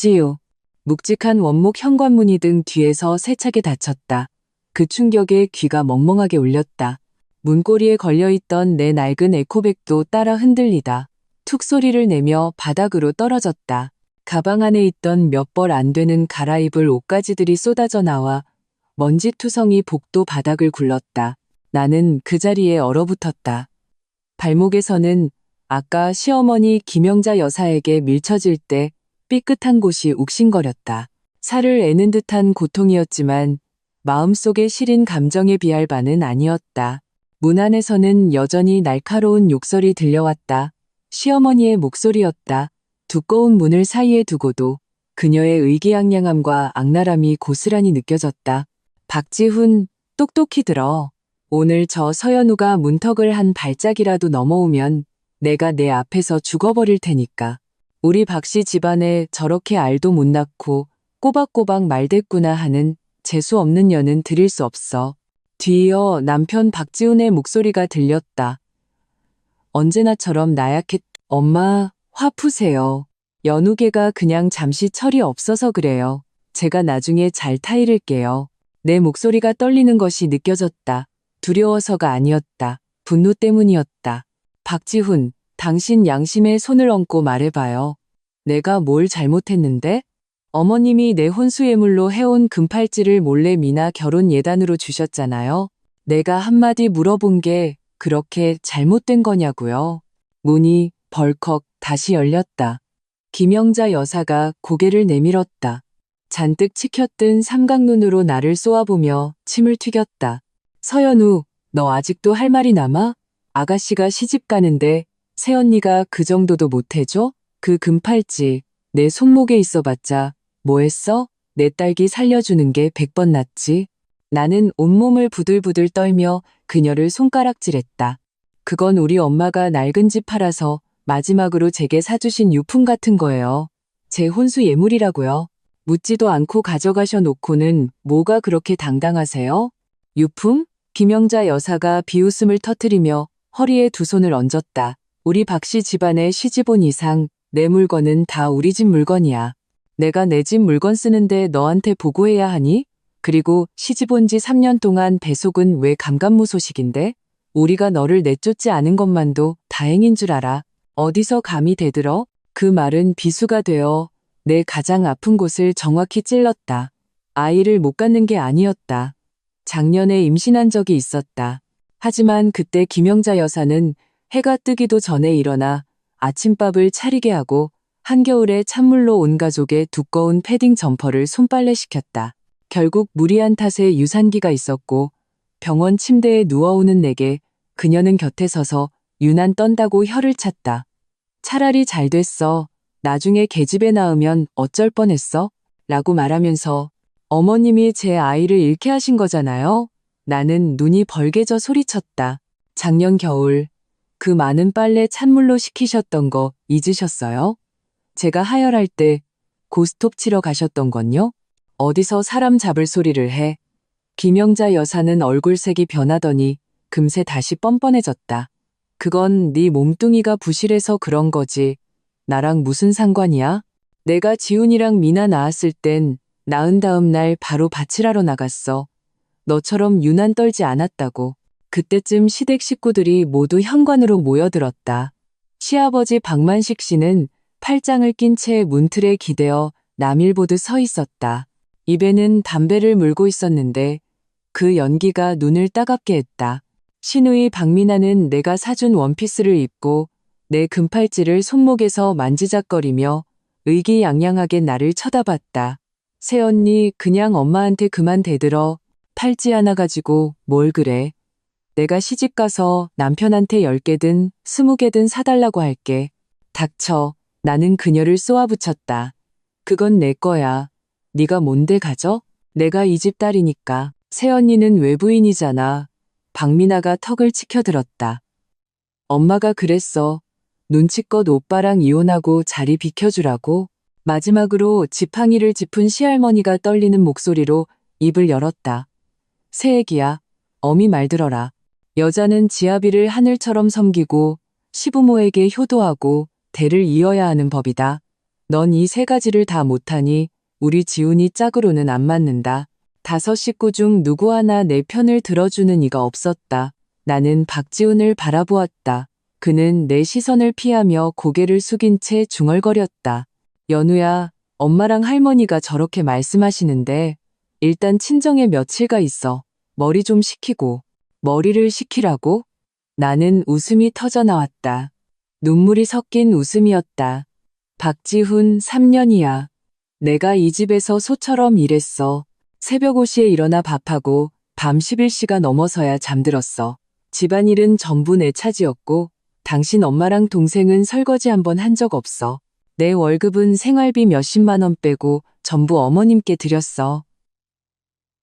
찌요. 묵직한 원목 현관문이 등 뒤에서 세차게 닫혔다. 그 충격에 귀가 멍멍하게 울렸다. 문고리에 걸려있던 내 낡은 에코백도 따라 흔들리다. 툭 소리를 내며 바닥으로 떨어졌다. 가방 안에 있던 몇 벌 안 되는 갈아입을 옷가지들이 쏟아져 나와 먼지투성이 복도 바닥을 굴렀다. 나는 그 자리에 얼어붙었다. 발목에서는 아까 시어머니 김영자 여사에게 밀쳐질 때 삐끗한 곳이 욱신거렸다. 살을 애는 듯한 고통이었지만 마음속에 시린 감정에 비할 바는 아니었다. 문 안에서는 여전히 날카로운 욕설이 들려왔다. 시어머니의 목소리였다. 두꺼운 문을 사이에 두고도 그녀의 의기양양함과 악랄함이 고스란히 느껴졌다. 박지훈, 똑똑히 들어. 오늘 저 서연우가 문턱을 한 발짝이라도 넘어오면 내가 내 앞에서 죽어버릴 테니까. 우리 박씨 집안에 저렇게 알도 못 낳고 꼬박꼬박 말댔구나 하는 재수없는 년은 들일 수 없어. 뒤이어 남편 박지훈의 목소리가 들렸다. 언제나처럼 나약했. 엄마, 화 푸세요. 연우개가 그냥 잠시 철이 없어서 그래요. 제가 나중에 잘 타이를게요. 내 목소리가 떨리는 것이 느껴졌다. 두려워서가 아니었다. 분노 때문이었다. 박지훈, 당신 양심에 손을 얹고 말해봐요. 내가 뭘 잘못했는데? 어머님이 내 혼수예물로 해온 금팔찌를 몰래 미나 결혼 예단으로 주셨잖아요. 내가 한마디 물어본 게 그렇게 잘못된 거냐고요. 문이 벌컥 다시 열렸다. 김영자 여사가 고개를 내밀었다. 잔뜩 치켜뜬 삼각눈으로 나를 쏘아보며 침을 튀겼다. 서연우, 너 아직도 할 말이 남아? 아가씨가 시집 가는데 새언니가 그 정도도 못해줘? 그 금팔찌 내 손목에 있어봤자 뭐 했어? 내 딸기 살려주는 게 100번 낫지. 나는 온몸을 부들부들 떨며 그녀를 손가락질했다. 그건 우리 엄마가 낡은 집 팔아서 마지막으로 제게 사주신 유품 같은 거예요. 제 혼수 예물이라고요. 묻지도 않고 가져가셔 놓고는 뭐가 그렇게 당당하세요? 유품? 김영자 여사가 비웃음을 터뜨리며 허리에 두 손을 얹었다. 우리 박씨 집안에 시집 온 이상 내 물건은 다 우리 집 물건이야. 내가 내 집 물건 쓰는데 너한테 보고해야 하니? 그리고 시집 온 지 3년 동안 배속은 왜 감감무소식인데? 우리가 너를 내쫓지 않은 것만도 다행인 줄 알아. 어디서 감히 대들어? 그 말은 비수가 되어 내 가장 아픈 곳을 정확히 찔렀다. 아이를 못 갖는 게 아니었다. 작년에 임신한 적이 있었다. 하지만 그때 김영자 여사는 해가 뜨기도 전에 일어나 아침밥을 차리게 하고 한겨울에 찬물로 온 가족의 두꺼운 패딩 점퍼를 손빨래 시켰다. 결국 무리한 탓에 유산기가 있었고 병원 침대에 누워오는 내게 그녀는 곁에 서서 유난 떤다고 혀를 찼다. 차라리 잘 됐어. 나중에 계집애 낳으면 어쩔 뻔했어? 라고 말하면서 어머님이 제 아이를 잃게 하신 거잖아요. 나는 눈이 벌게져 소리쳤다. 작년 겨울 그 많은 빨래 찬물로 식히셨던 거 잊으셨어요? 제가 하혈할 때 고스톱 치러 가셨던 건요? 어디서 사람 잡을 소리를 해. 김영자 여사는 얼굴색이 변하더니 금세 다시 뻔뻔해졌다. 그건 네 몸뚱이가 부실해서 그런 거지. 나랑 무슨 상관이야? 내가 지훈이랑 미나 낳았을 땐 낳은 다음 날 바로 밭일하러 나갔어. 너처럼 유난 떨지 않았다고. 그때쯤 시댁 식구들이 모두 현관으로 모여들었다. 시아버지 박만식 씨는 팔짱을 낀 채 문틀에 기대어 남일 보듯 서 있었다. 입에는 담배를 물고 있었는데 그 연기가 눈을 따갑게 했다. 시누이 박미나는 내가 사준 원피스를 입고 내 금팔찌를 손목에서 만지작거리며 의기양양하게 나를 쳐다봤다. 새언니 그냥 엄마한테 그만 대들어. 팔찌 하나 가지고 뭘 그래. 내가 시집가서 남편한테 10개든 20개든 사달라고 할게. 닥쳐. 나는 그녀를 쏘아붙였다. 그건 내 거야. 네가 뭔데 가져? 내가 이 집 딸이니까. 새언니는 외부인이잖아. 박미나가 턱을 치켜들었다. 엄마가 그랬어. 눈치껏 오빠랑 이혼하고 자리 비켜주라고. 마지막으로 지팡이를 짚은 시할머니가 떨리는 목소리로 입을 열었다. 새애기야, 어미 말 들어라. 여자는 지아비를 하늘처럼 섬기고 시부모에게 효도하고 대를 이어야 하는 법이다. 넌 이 세 가지를 다 못하니 우리 지훈이 짝으로는 안 맞는다. 5식구 중 누구 하나 내 편을 들어주는 이가 없었다. 나는 박지훈을 바라보았다. 그는 내 시선을 피하며 고개를 숙인 채 중얼거렸다. 연우야, 엄마랑 할머니가 저렇게 말씀하시는데 일단 친정에 며칠가 있어. 머리 좀 식히고. 머리를 식히라고? 나는 웃음이 터져 나왔다. 눈물이 섞인 웃음이었다. 박지훈 3년이야. 내가 이 집에서 소처럼 일했어. 새벽 5시에 일어나 밥하고 밤 11시가 넘어서야 잠들었어. 집안일은 전부 내 차지였고 당신 엄마랑 동생은 설거지 한 번 한 적 없어. 내 월급은 생활비 몇십만 원 빼고 전부 어머님께 드렸어.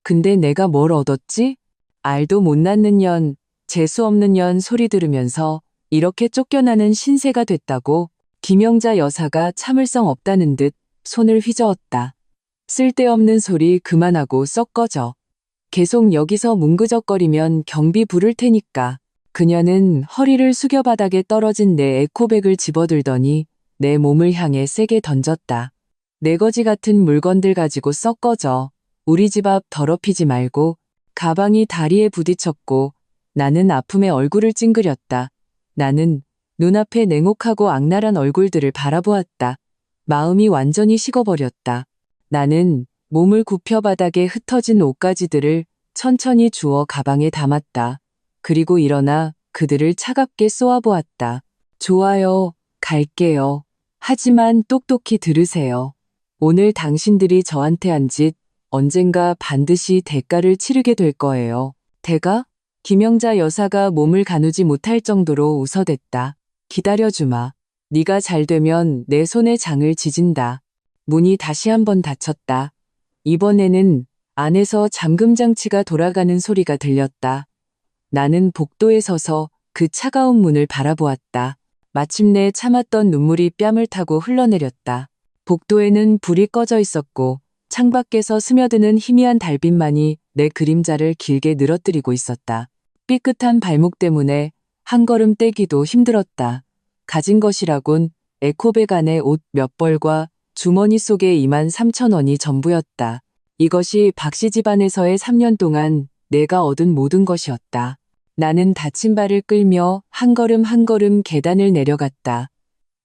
근데 내가 뭘 얻었지? 알도 못 낳는 년, 재수 없는 년 소리 들으면서 이렇게 쫓겨나는 신세가 됐다고 김영자 여사가 참을성 없다는 듯 손을 휘저었다. 쓸데없는 소리 그만하고 썩 꺼져. 계속 여기서 뭉그적거리면 경비 부를 테니까. 그녀는 허리를 숙여 바닥에 떨어진 내 에코백을 집어들더니 내 몸을 향해 세게 던졌다. 내 거지 같은 물건들 가지고 썩 꺼져. 우리 집 앞 더럽히지 말고. 가방이 다리에 부딪혔고 나는 아픔에 얼굴을 찡그렸다. 나는 눈앞에 냉혹하고 악랄한 얼굴들을 바라보았다. 마음이 완전히 식어버렸다. 나는 몸을 굽혀 바닥에 흩어진 옷가지들을 천천히 주워 가방에 담았다. 그리고 일어나 그들을 차갑게 쏘아보았다. 좋아요, 갈게요. 하지만 똑똑히 들으세요. 오늘 당신들이 저한테 한 짓 언젠가 반드시 대가를 치르게 될 거예요. 대가? 김영자 여사가 몸을 가누지 못할 정도로 웃어댔다. 기다려주마. 네가 잘 되면 내 손에 장을 지진다. 문이 다시 한번 닫혔다. 이번에는 안에서 잠금장치가 돌아가는 소리가 들렸다. 나는 복도에 서서 그 차가운 문을 바라보았다. 마침내 참았던 눈물이 뺨을 타고 흘러내렸다. 복도에는 불이 꺼져 있었고 창밖에서 스며드는 희미한 달빛만이 내 그림자를 길게 늘어뜨리고 있었다. 삐끗한 발목 때문에 한 걸음 떼기도 힘들었다. 가진 것이라곤 에코백 안에 옷 몇 벌과 주머니 속에 23,000원이 전부였다. 이것이 박씨 집안에서의 3년 동안 내가 얻은 모든 것이었다. 나는 다친 발을 끌며 한 걸음 한 걸음 계단을 내려갔다.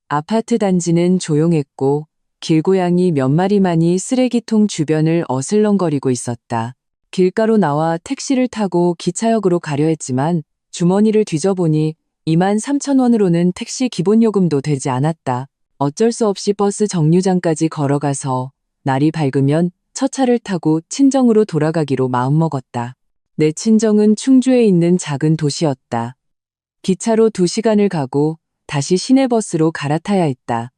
아파트 단지는 조용했고 길고양이 몇 마리만이 쓰레기통 주변을 어슬렁거리고 있었다. 길가로 나와 택시를 타고 기차역으로 가려 했지만 주머니를 뒤져보니 23,000원으로는 택시 기본요금도 되지 않았다. 어쩔 수 없이 버스 정류장까지 걸어가서 날이 밝으면 첫 차를 타고 친정으로 돌아가기로 마음먹었다. 내 친정은 충주에 있는 작은 도시였다. 기차로 2시간을 가고 다시 시내버스로 갈아타야 했다.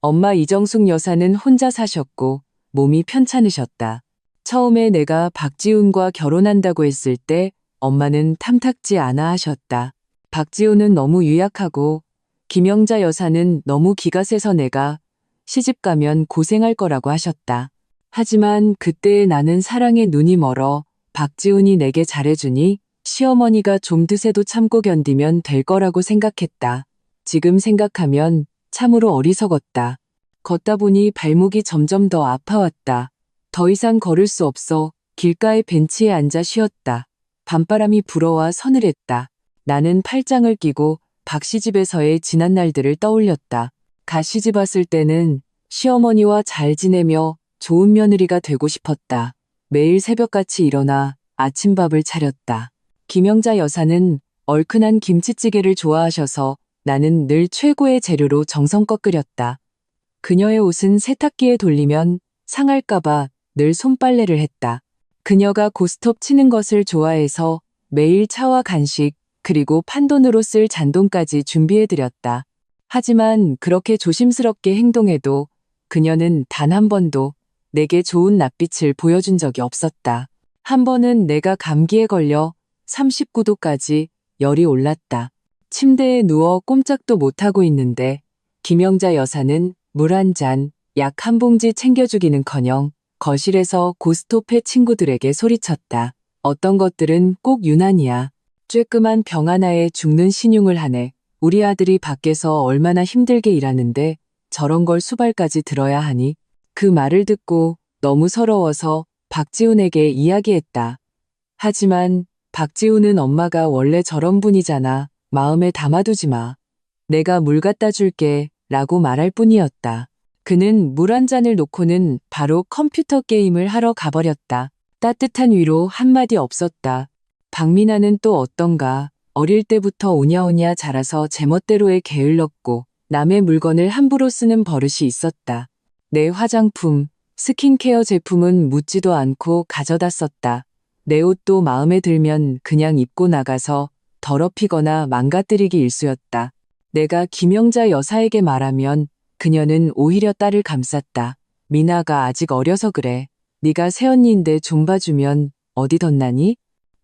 엄마 이정숙 여사는 혼자 사셨고 몸이 편찮으셨다. 처음에 내가 박지훈과 결혼한다고 했을 때 엄마는 탐탁지 않아 하셨다. 박지훈은 너무 유약하고 김영자 여사는 너무 기가 세서 내가 시집가면 고생할 거라고 하셨다. 하지만 그때의 나는 사랑에 눈이 멀어 박지훈이 내게 잘해주니 시어머니가 좀 드세도 참고 견디면 될 거라고 생각했다. 지금 생각하면 참으로 어리석었다. 걷다 보니 발목이 점점 더 아파왔다. 더 이상 걸을 수 없어 길가의 벤치에 앉아 쉬었다. 밤바람이 불어와 서늘했다. 나는 팔짱을 끼고 박씨 집에서의 지난 날들을 떠올렸다. 가시집 왔을 때는 시어머니와 잘 지내며 좋은 며느리가 되고 싶었다. 매일 새벽같이 일어나 아침밥을 차렸다. 김영자 여사는 얼큰한 김치찌개를 좋아하셔서 나는 늘 최고의 재료로 정성껏 끓였다. 그녀의 옷은 세탁기에 돌리면 상할까봐 늘 손빨래를 했다. 그녀가 고스톱 치는 것을 좋아해서 매일 차와 간식 그리고 판돈으로 쓸 잔돈까지 준비해드렸다. 하지만 그렇게 조심스럽게 행동해도 그녀는 단 한 번도 내게 좋은 낯빛을 보여준 적이 없었다. 한 번은 내가 감기에 걸려 39도까지 열이 올랐다. 침대에 누워 꼼짝도 못하고 있는데 김영자 여사는 물 한 잔, 약 한 봉지 챙겨주기는커녕 거실에서 고스톱의 친구들에게 소리쳤다. 어떤 것들은 꼭 유난이야. 쬐끄만 병 하나에 죽는 신용을 하네. 우리 아들이 밖에서 얼마나 힘들게 일하는데 저런 걸 수발까지 들어야 하니? 그 말을 듣고 너무 서러워서 박지훈에게 이야기했다. 하지만 박지훈은 엄마가 원래 저런 분이잖아. 마음에 담아두지 마. 내가 물 갖다 줄게 라고 말할 뿐이었다. 그는 물 한 잔을 놓고는 바로 컴퓨터 게임을 하러 가버렸다. 따뜻한 위로 한마디 없었다. 박민아는 또 어떤가. 어릴 때부터 오냐오냐 자라서 제멋대로에 게을렀고 남의 물건을 함부로 쓰는 버릇이 있었다. 내 화장품, 스킨케어 제품은 묻지도 않고 가져다 썼다. 내 옷도 마음에 들면 그냥 입고 나가서 더럽히거나 망가뜨리기 일쑤였다. 내가 김영자 여사에게 말하면 그녀는 오히려 딸을 감쌌다. 미나가 아직 어려서 그래. 네가 새언니인데 좀 봐주면 어디 덧나니?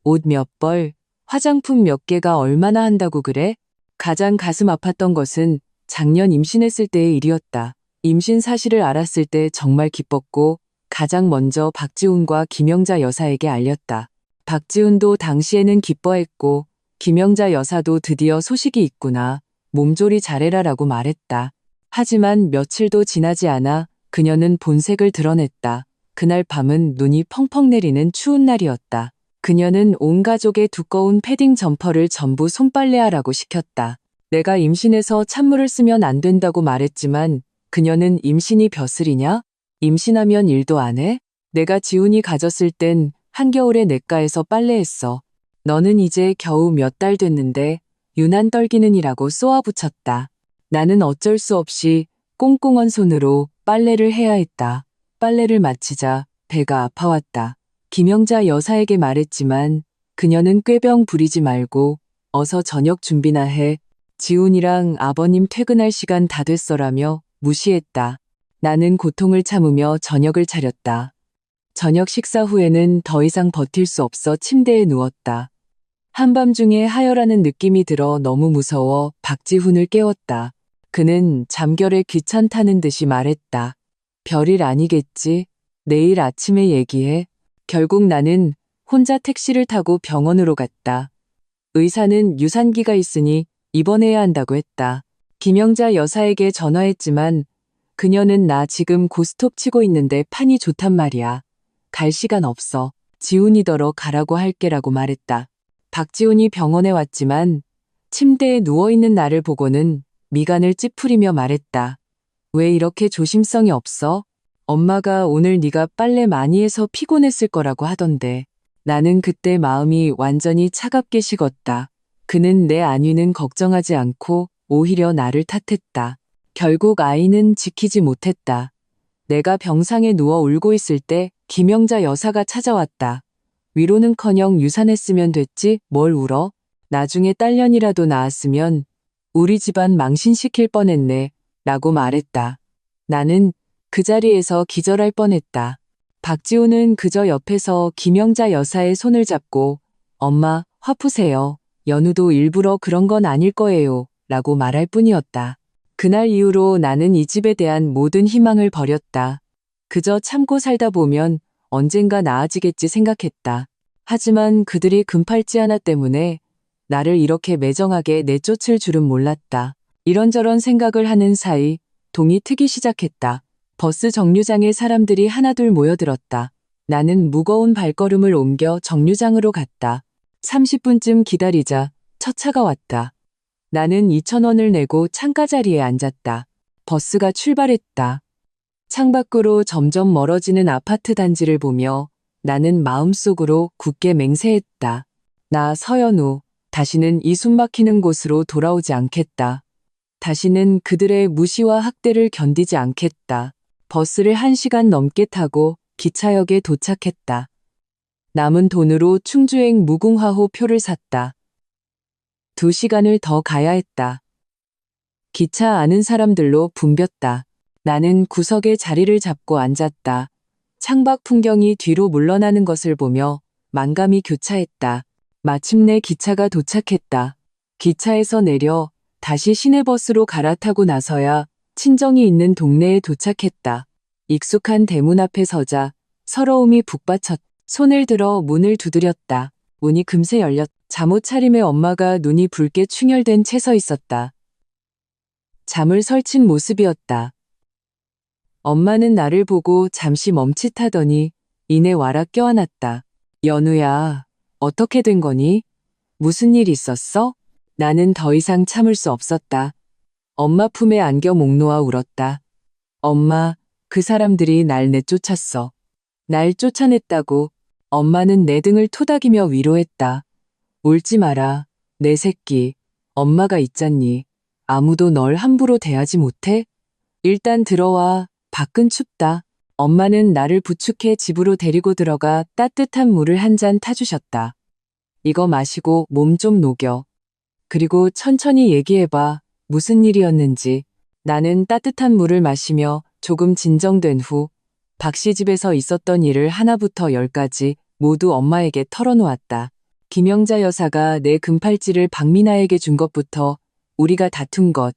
옷 몇 벌, 화장품 몇 개가 얼마나 한다고 그래? 가장 가슴 아팠던 것은 작년 임신했을 때의 일이었다. 임신 사실을 알았을 때 정말 기뻤고 가장 먼저 박지훈과 김영자 여사에게 알렸다. 박지훈도 당시에는 기뻐했고 김영자 여사도 드디어 소식이 있구나. 몸조리 잘해라라고 말했다. 하지만 며칠도 지나지 않아 그녀는 본색을 드러냈다. 그날 밤은 눈이 펑펑 내리는 추운 날이었다. 그녀는 온 가족의 두꺼운 패딩 점퍼를 전부 손빨래하라고 시켰다. 내가 임신해서 찬물을 쓰면 안 된다고 말했지만 그녀는 임신이 벼슬이냐? 임신하면 일도 안 해? 내가 지훈이 가졌을 땐 한겨울에 냇가에서 빨래했어. 너는 이제 겨우 몇 달 됐는데 유난 떨기는이라고 쏘아붙였다. 나는 어쩔 수 없이 꽁꽁한 손으로 빨래를 해야 했다. 빨래를 마치자 배가 아파왔다. 김영자 여사에게 말했지만 그녀는 꾀병 부리지 말고 어서 저녁 준비나 해. 지훈이랑 아버님 퇴근할 시간 다 됐어라며 무시했다. 나는 고통을 참으며 저녁을 차렸다. 저녁 식사 후에는 더 이상 버틸 수 없어 침대에 누웠다. 한밤중에 하혈하는 느낌이 들어 너무 무서워 박지훈을 깨웠다. 그는 잠결에 귀찮다는 듯이 말했다. 별일 아니겠지? 내일 아침에 얘기해. 결국 나는 혼자 택시를 타고 병원으로 갔다. 의사는 유산기가 있으니 입원해야 한다고 했다. 김영자 여사에게 전화했지만 그녀는 나 지금 고스톱 치고 있는데 판이 좋단 말이야. 갈 시간 없어. 지훈이더러 가라고 할게라고 말했다. 박지훈이 병원에 왔지만 침대에 누워있는 나를 보고는 미간을 찌푸리며 말했다. 왜 이렇게 조심성이 없어? 엄마가 오늘 네가 빨래 많이 해서 피곤했을 거라고 하던데. 나는 그때 마음이 완전히 차갑게 식었다. 그는 내 안위는 걱정하지 않고 오히려 나를 탓했다. 결국 아이는 지키지 못했다. 내가 병상에 누워 울고 있을 때 김영자 여사가 찾아왔다. 위로는커녕 유산했으면 됐지 뭘 울어? 나중에 딸년이라도 낳았으면 우리 집안 망신시킬 뻔했네 라고 말했다. 나는 그 자리에서 기절할 뻔했다. 박지훈은 그저 옆에서 김영자 여사의 손을 잡고 엄마 화 푸세요. 연우도 일부러 그런 건 아닐 거예요 라고 말할 뿐이었다. 그날 이후로 나는 이 집에 대한 모든 희망을 버렸다. 그저 참고 살다 보면 언젠가 나아지겠지 생각했다. 하지만 그들이 금팔찌 하나 때문에 나를 이렇게 매정하게 내쫓을 줄은 몰랐다. 이런저런 생각을 하는 사이 동이 트기 시작했다. 버스 정류장에 사람들이 하나둘 모여들었다. 나는 무거운 발걸음을 옮겨 정류장으로 갔다. 30분쯤 기다리자 첫 차가 왔다. 나는 2,000원을 내고 창가 자리에 앉았다. 버스가 출발했다. 창밖으로 점점 멀어지는 아파트 단지를 보며 나는 마음속으로 굳게 맹세했다. 나 서연우, 다시는 이 숨막히는 곳으로 돌아오지 않겠다. 다시는 그들의 무시와 학대를 견디지 않겠다. 버스를 1시간 넘게 타고 기차역에 도착했다. 남은 돈으로 충주행 무궁화호 표를 샀다. 2시간을 더 가야 했다. 기차 아는 사람들로 붐볐다. 나는 구석에 자리를 잡고 앉았다. 창밖 풍경이 뒤로 물러나는 것을 보며 만감이 교차했다. 마침내 기차가 도착했다. 기차에서 내려 다시 시내버스로 갈아타고 나서야 친정이 있는 동네에 도착했다. 익숙한 대문 앞에 서자 서러움이 북받쳤다. 손을 들어 문을 두드렸다. 문이 금세 열렸다. 잠옷 차림의 엄마가 눈이 붉게 충혈된 채 서 있었다. 잠을 설친 모습이었다. 엄마는 나를 보고 잠시 멈칫하더니 이내 와락 껴안았다. 연우야, 어떻게 된 거니? 무슨 일 있었어? 나는 더 이상 참을 수 없었다. 엄마 품에 안겨 목 놓아 울었다. 엄마, 그 사람들이 날 내쫓았어. 날 쫓아냈다고. 엄마는 내 등을 토닥이며 위로했다. 울지 마라, 내 새끼. 엄마가 있잖니. 아무도 널 함부로 대하지 못해? 일단 들어와. 밖은 춥다. 엄마는 나를 부축해 집으로 데리고 들어가 따뜻한 물을 한 잔 타주셨다. 이거 마시고 몸 좀 녹여. 그리고 천천히 얘기해봐. 무슨 일이었는지. 나는 따뜻한 물을 마시며 조금 진정된 후 박 씨 집에서 있었던 일을 하나부터 열까지 모두 엄마에게 털어놓았다. 김영자 여사가 내 금팔찌를 박민아에게 준 것부터 우리가 다툰 것,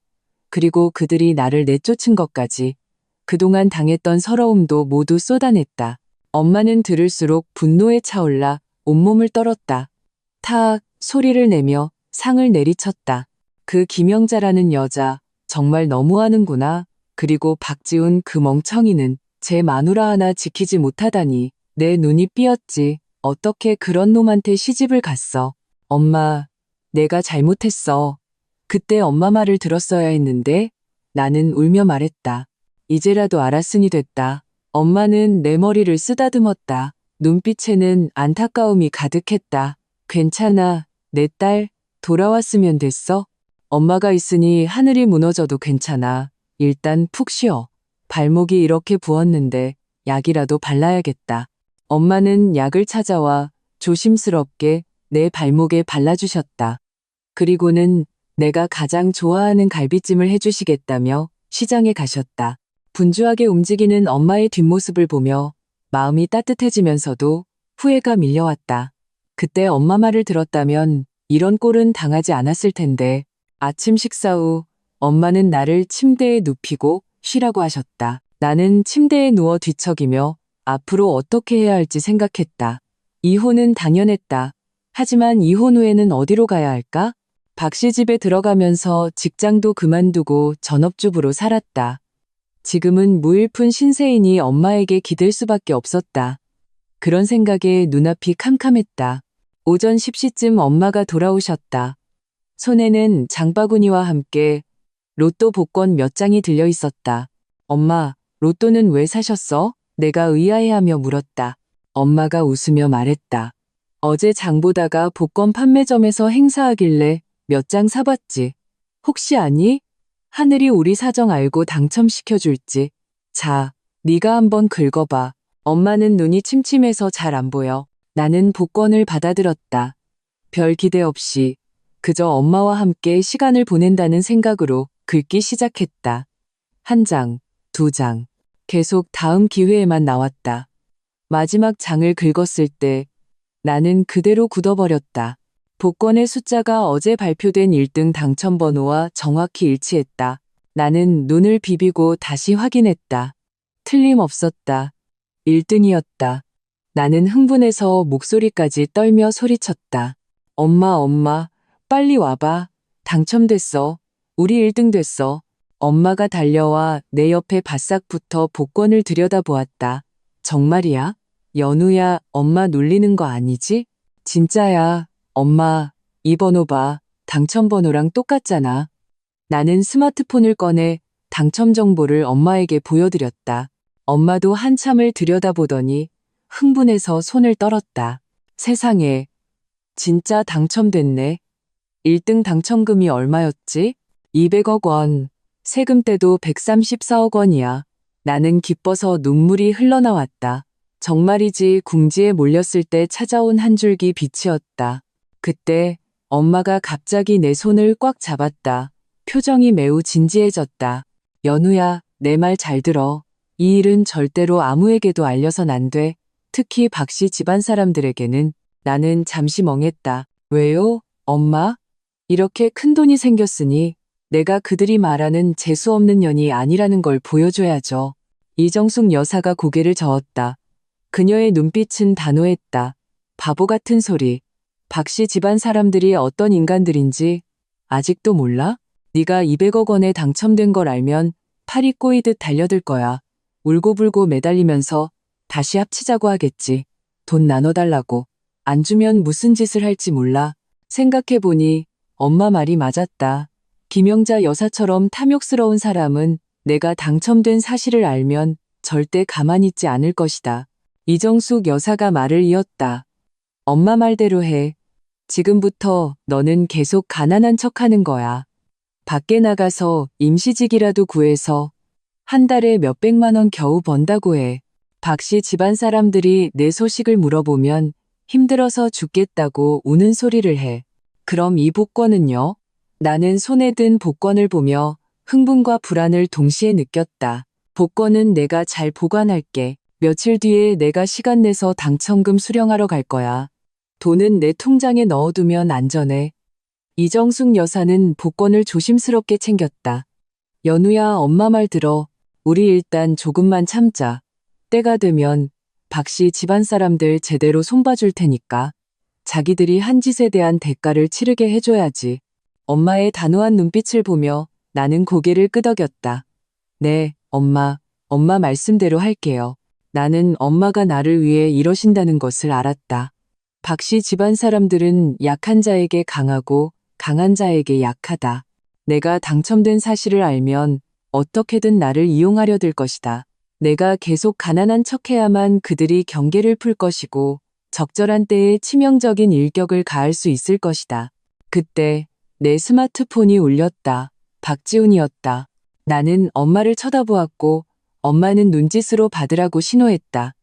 그리고 그들이 나를 내쫓은 것까지 그동안 당했던 서러움도 모두 쏟아냈다. 엄마는 들을수록 분노에 차올라 온몸을 떨었다. 탁 소리를 내며 상을 내리쳤다. 그 김영자라는 여자 정말 너무하는구나. 그리고 박지훈 그 멍청이는 제 마누라 하나 지키지 못하다니. 내 눈이 삐었지. 어떻게 그런 놈한테 시집을 갔어. 엄마, 내가 잘못했어. 그때 엄마 말을 들었어야 했는데. 나는 울며 말했다. 이제라도 알았으니 됐다. 엄마는 내 머리를 쓰다듬었다. 눈빛에는 안타까움이 가득했다. 괜찮아, 내 딸. 돌아왔으면 됐어. 엄마가 있으니 하늘이 무너져도 괜찮아. 일단 푹 쉬어. 발목이 이렇게 부었는데 약이라도 발라야겠다. 엄마는 약을 찾아와 조심스럽게 내 발목에 발라주셨다. 그리고는 내가 가장 좋아하는 갈비찜을 해주시겠다며 시장에 가셨다. 분주하게 움직이는 엄마의 뒷모습을 보며 마음이 따뜻해지면서도 후회가 밀려왔다. 그때 엄마 말을 들었다면 이런 꼴은 당하지 않았을 텐데. 아침 식사 후 엄마는 나를 침대에 눕히고 쉬라고 하셨다. 나는 침대에 누워 뒤척이며 앞으로 어떻게 해야 할지 생각했다. 이혼은 당연했다. 하지만 이혼 후에는 어디로 가야 할까? 박 씨 집에 들어가면서 직장도 그만두고 전업주부로 살았다. 지금은 무일푼 신세인이 엄마에게 기댈 수밖에 없었다. 그런 생각에 눈앞이 캄캄했다. 오전 10시쯤 엄마가 돌아오셨다. 손에는 장바구니와 함께 로또 복권 몇 장이 들려 있었다. 엄마, 로또는 왜 사셨어? 내가 의아해하며 물었다. 엄마가 웃으며 말했다. 어제 장 보다가 복권 판매점에서 행사하길래 몇 장 사봤지. 혹시 아니? 하늘이 우리 사정 알고 당첨시켜줄지. 자, 네가 한번 긁어봐. 엄마는 눈이 침침해서 잘 안 보여. 나는 복권을 받아들었다. 별 기대 없이 그저 엄마와 함께 시간을 보낸다는 생각으로 긁기 시작했다. 한 장, 두 장. 계속 다음 기회에만 나왔다. 마지막 장을 긁었을 때 나는 그대로 굳어버렸다. 복권의 숫자가 어제 발표된 1등 당첨번호와 정확히 일치했다. 나는 눈을 비비고 다시 확인했다. 틀림없었다. 1등이었다. 나는 흥분해서 목소리까지 떨며 소리쳤다. 엄마, 빨리 와봐. 당첨됐어. 우리 1등 됐어. 엄마가 달려와 내 옆에 바싹 붙어 복권을 들여다보았다. 정말이야? 연우야, 엄마 놀리는 거 아니지? 진짜야. 엄마, 이 번호 봐. 당첨번호랑 똑같잖아. 나는 스마트폰을 꺼내 당첨 정보를 엄마에게 보여드렸다. 엄마도 한참을 들여다보더니 흥분해서 손을 떨었다. 세상에, 진짜 당첨됐네. 1등 당첨금이 얼마였지? 200억 원. 세금 떼도 134억 원이야. 나는 기뻐서 눈물이 흘러나왔다. 정말이지. 궁지에 몰렸을 때 찾아온 한 줄기 빛이었다. 그때 엄마가 갑자기 내 손을 꽉 잡았다. 표정이 매우 진지해졌다. 연우야, 내 말 잘 들어. 이 일은 절대로 아무에게도 알려선 안 돼. 특히 박 씨 집안 사람들에게는. 나는 잠시 멍했다. 왜요, 엄마? 이렇게 큰 돈이 생겼으니 내가 그들이 말하는 재수없는 년이 아니라는 걸 보여줘야죠. 이정숙 여사가 고개를 저었다. 그녀의 눈빛은 단호했다. 바보 같은 소리. 박 씨 집안 사람들이 어떤 인간들인지 아직도 몰라? 네가 200억 원에 당첨된 걸 알면 팔이 꼬이듯 달려들 거야. 울고불고 매달리면서 다시 합치자고 하겠지. 돈 나눠달라고. 안 주면 무슨 짓을 할지 몰라. 생각해보니 엄마 말이 맞았다. 김영자 여사처럼 탐욕스러운 사람은 내가 당첨된 사실을 알면 절대 가만히 있지 않을 것이다. 이정숙 여사가 말을 이었다. 엄마 말대로 해. 지금부터 너는 계속 가난한 척하는 거야. 밖에 나가서 임시직이라도 구해서 한 달에 몇백만 원 겨우 번다고 해. 박씨 집안 사람들이 내 소식을 물어보면 힘들어서 죽겠다고 우는 소리를 해. 그럼 이 복권은요? 나는 손에 든 복권을 보며 흥분과 불안을 동시에 느꼈다. 복권은 내가 잘 보관할게. 며칠 뒤에 내가 시간 내서 당첨금 수령하러 갈 거야. 돈은 내 통장에 넣어두면 안전해. 이정숙 여사는 복권을 조심스럽게 챙겼다. 연우야, 엄마 말 들어. 우리 일단 조금만 참자. 때가 되면 박씨 집안 사람들 제대로 손봐줄 테니까. 자기들이 한 짓에 대한 대가를 치르게 해줘야지. 엄마의 단호한 눈빛을 보며 나는 고개를 끄덕였다. 네, 엄마 말씀대로 할게요. 나는 엄마가 나를 위해 이러신다는 것을 알았다. 박씨 집안 사람들은 약한 자에게 강하고 강한 자에게 약하다. 내가 당첨된 사실을 알면 어떻게든 나를 이용하려 들 것이다. 내가 계속 가난한 척해야만 그들이 경계를 풀 것이고 적절한 때에 치명적인 일격을 가할 수 있을 것이다. 그때 내 스마트폰이 울렸다. 박지훈이었다. 나는 엄마를 쳐다보았고 엄마는 눈짓으로 받으라고 신호했다.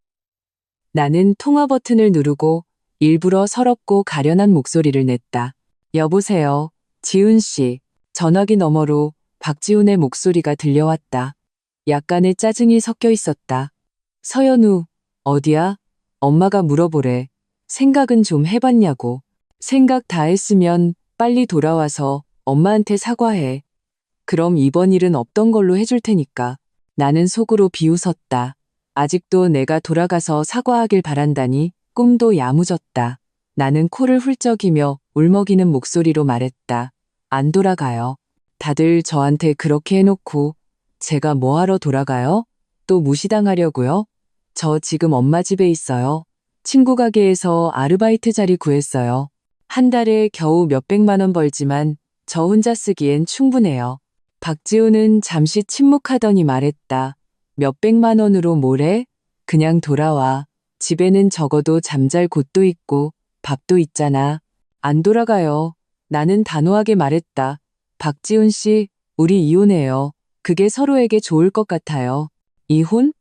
나는 통화 버튼을 누르고 일부러 서럽고 가련한 목소리를 냈다. 여보세요, 지훈 씨. 전화기 너머로 박지훈의 목소리가 들려왔다. 약간의 짜증이 섞여 있었다. 서연우, 어디야? 엄마가 물어보래. 생각은 좀 해봤냐고. 생각 다 했으면 빨리 돌아와서 엄마한테 사과해. 그럼 이번 일은 없던 걸로 해줄 테니까. 나는 속으로 비웃었다. 아직도 내가 돌아가서 사과하길 바란다니 꿈도 야무졌다. 나는 코를 훌쩍이며 울먹이는 목소리로 말했다. 안 돌아가요. 다들 저한테 그렇게 해놓고 제가 뭐하러 돌아가요? 또 무시당하려고요? 저 지금 엄마 집에 있어요. 친구 가게에서 아르바이트 자리 구했어요. 한 달에 겨우 몇백만 원 벌지만 저 혼자 쓰기엔 충분해요. 박지훈은 잠시 침묵하더니 말했다. 몇백만 원으로 뭐래? 그냥 돌아와. 집에는 적어도 잠잘 곳도 있고 밥도 있잖아. 안 돌아가요. 나는 단호하게 말했다. 박지훈 씨, 우리 이혼해요. 그게 서로에게 좋을 것 같아요. 이혼?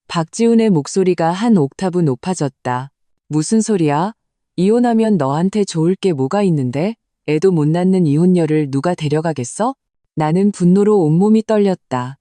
박지훈의 목소리가 한 옥타브 높아졌다. 무슨 소리야? 이혼하면 너한테 좋을 게 뭐가 있는데? 애도 못 낳는 이혼녀를 누가 데려가겠어? 나는 분노로 온몸이 떨렸다.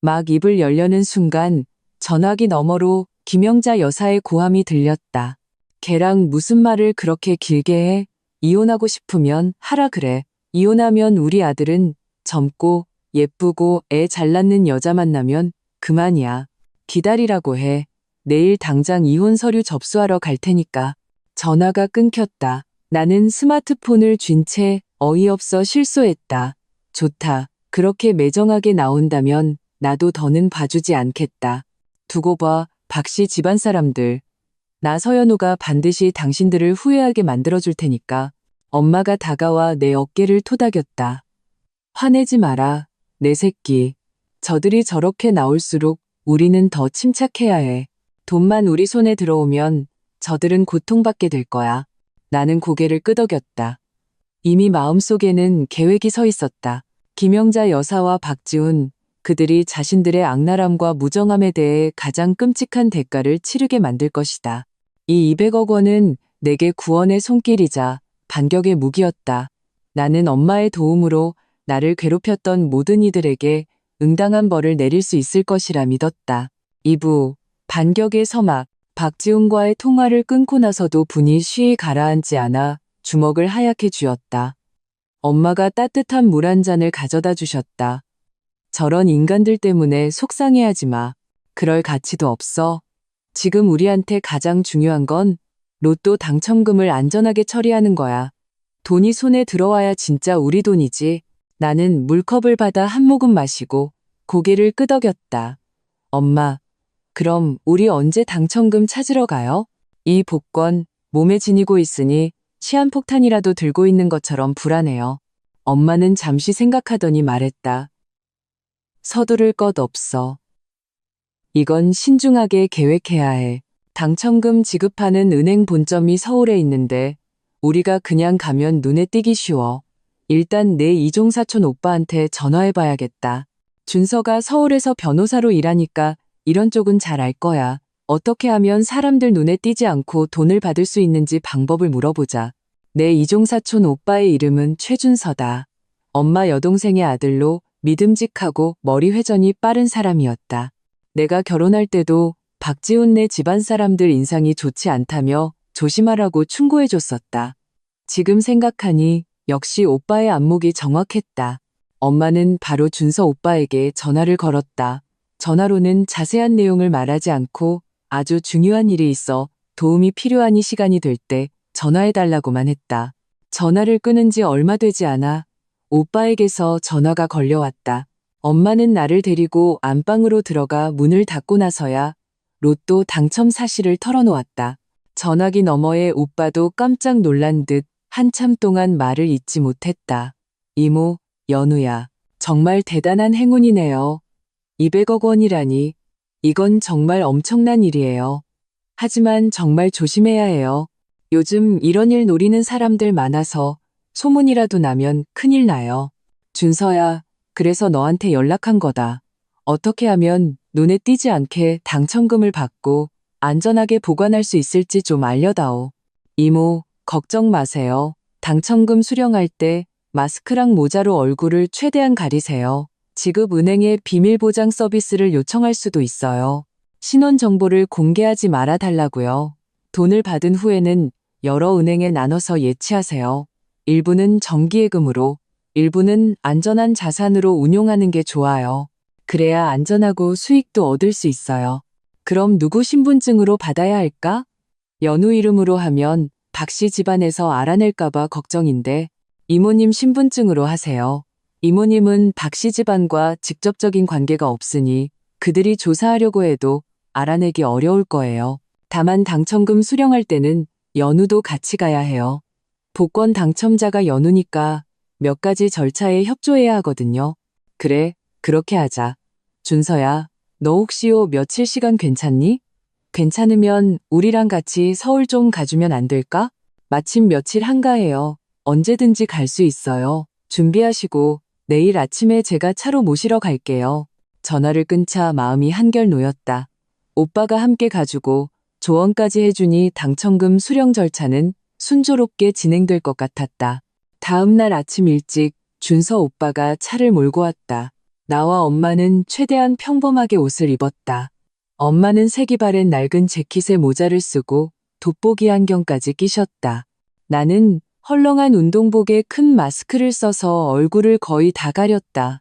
막 입을 열려는 순간 전화기 너머로 김영자 여사의 고함이 들렸다. 걔랑 무슨 말을 그렇게 길게 해? 이혼하고 싶으면 하라 그래. 이혼하면 우리 아들은 젊고 예쁘고 애 잘 낳는 여자 만나면 그만이야. 기다리라고 해. 내일 당장 이혼 서류 접수하러 갈 테니까. 전화가 끊겼다. 나는 스마트폰을 쥔 채 어이없어 실소했다. 좋다. 그렇게 매정하게 나온다면 나도 더는 봐주지 않겠다. 두고 봐, 박씨 집안 사람들. 나 서연우가 반드시 당신들을 후회하게 만들어줄 테니까. 엄마가 다가와 내 어깨를 토닥였다. 화내지 마라, 내 새끼. 저들이 저렇게 나올수록 우리는 더 침착해야 해. 돈만 우리 손에 들어오면 저들은 고통받게 될 거야. 나는 고개를 끄덕였다. 이미 마음속에는 계획이 서 있었다. 김영자 여사와 박지훈, 그들이 자신들의 악랄함과 무정함에 대해 가장 끔찍한 대가를 치르게 만들 것이다. 이 200억 원은 내게 구원의 손길이자 반격의 무기였다. 나는 엄마의 도움으로 나를 괴롭혔던 모든 이들에게 응당한 벌을 내릴 수 있을 것이라 믿었다. 2부, 반격의 서막. 박지훈과의 통화를 끊고 나서도 분이 쉬이 가라앉지 않아 주먹을 하얗게 쥐었다. 엄마가 따뜻한 물 한 잔을 가져다 주셨다. 저런 인간들 때문에 속상해하지 마. 그럴 가치도 없어. 지금 우리한테 가장 중요한 건 로또 당첨금을 안전하게 처리하는 거야. 돈이 손에 들어와야 진짜 우리 돈이지. 나는 물컵을 받아 한 모금 마시고 고개를 끄덕였다. 엄마, 그럼 우리 언제 당첨금 찾으러 가요? 이 복권 몸에 지니고 있으니 시한폭탄이라도 들고 있는 것처럼 불안해요. 엄마는 잠시 생각하더니 말했다. 서두를 것 없어. 이건 신중하게 계획해야 해. 당첨금 지급하는 은행 본점이 서울에 있는데 우리가 그냥 가면 눈에 띄기 쉬워. 일단 내 이종사촌 오빠한테 전화해봐야겠다. 준서가 서울에서 변호사로 일하니까 이런 쪽은 잘 알 거야. 어떻게 하면 사람들 눈에 띄지 않고 돈을 받을 수 있는지 방법을 물어보자. 내 이종사촌 오빠의 이름은 최준서다. 엄마 여동생의 아들로 믿음직하고 머리 회전이 빠른 사람이었다. 내가 결혼할 때도 박지훈네 집안 사람들 인상이 좋지 않다며 조심하라고 충고해줬었다. 지금 생각하니 역시 오빠의 안목이 정확했다. 엄마는 바로 준서 오빠에게 전화를 걸었다. 전화로는 자세한 내용을 말하지 않고 아주 중요한 일이 있어 도움이 필요하니 시간이 될 때 전화해달라고만 했다. 전화를 끊은 지 얼마 되지 않아 오빠에게서 전화가 걸려왔다. 엄마는 나를 데리고 안방으로 들어가 문을 닫고 나서야 로또 당첨 사실을 털어놓았다. 전화기 너머에 오빠도 깜짝 놀란 듯 한참 동안 말을 잇지 못했다. 이모, 연우야, 정말 대단한 행운이네요. 200억 원이라니, 이건 정말 엄청난 일이에요. 하지만 정말 조심해야 해요. 요즘 이런 일 노리는 사람들 많아서 소문이라도 나면 큰일 나요. 준서야, 그래서 너한테 연락한 거다. 어떻게 하면 눈에 띄지 않게 당첨금을 받고 안전하게 보관할 수 있을지 좀 알려다오. 이모, 걱정 마세요. 당첨금 수령할 때 마스크랑 모자로 얼굴을 최대한 가리세요. 지급 은행에 비밀 보장 서비스를 요청할 수도 있어요. 신원 정보를 공개하지 말아 달라고요. 돈을 받은 후에는 여러 은행에 나눠서 예치하세요. 일부는 정기예금으로, 일부는 안전한 자산으로 운용하는 게 좋아요. 그래야 안전하고 수익도 얻을 수 있어요. 그럼 누구 신분증으로 받아야 할까? 연우 이름으로 하면 박씨 집안에서 알아낼까봐 걱정인데 이모님 신분증으로 하세요. 이모님은 박씨 집안과 직접적인 관계가 없으니 그들이 조사하려고 해도 알아내기 어려울 거예요. 다만 당첨금 수령할 때는 연우도 같이 가야 해요. 복권 당첨자가 연우니까 몇 가지 절차에 협조해야 하거든요. 그래, 그렇게 하자. 준서야, 너 혹시요 며칠 시간 괜찮니? 괜찮으면 우리랑 같이 서울 좀 가주면 안 될까? 마침 며칠 한가해요. 언제든지 갈 수 있어요. 준비하시고 내일 아침에 제가 차로 모시러 갈게요. 전화를 끊자 마음이 한결 놓였다. 오빠가 함께 가주고 조언까지 해주니 당첨금 수령 절차는 순조롭게 진행될 것 같았다. 다음 날 아침 일찍 준서 오빠가 차를 몰고 왔다. 나와 엄마는 최대한 평범하게 옷을 입었다. 엄마는 색이 바랜 낡은 재킷에 모자를 쓰고 돋보기 안경까지 끼셨다. 나는 헐렁한 운동복에 큰 마스크를 써서 얼굴을 거의 다 가렸다.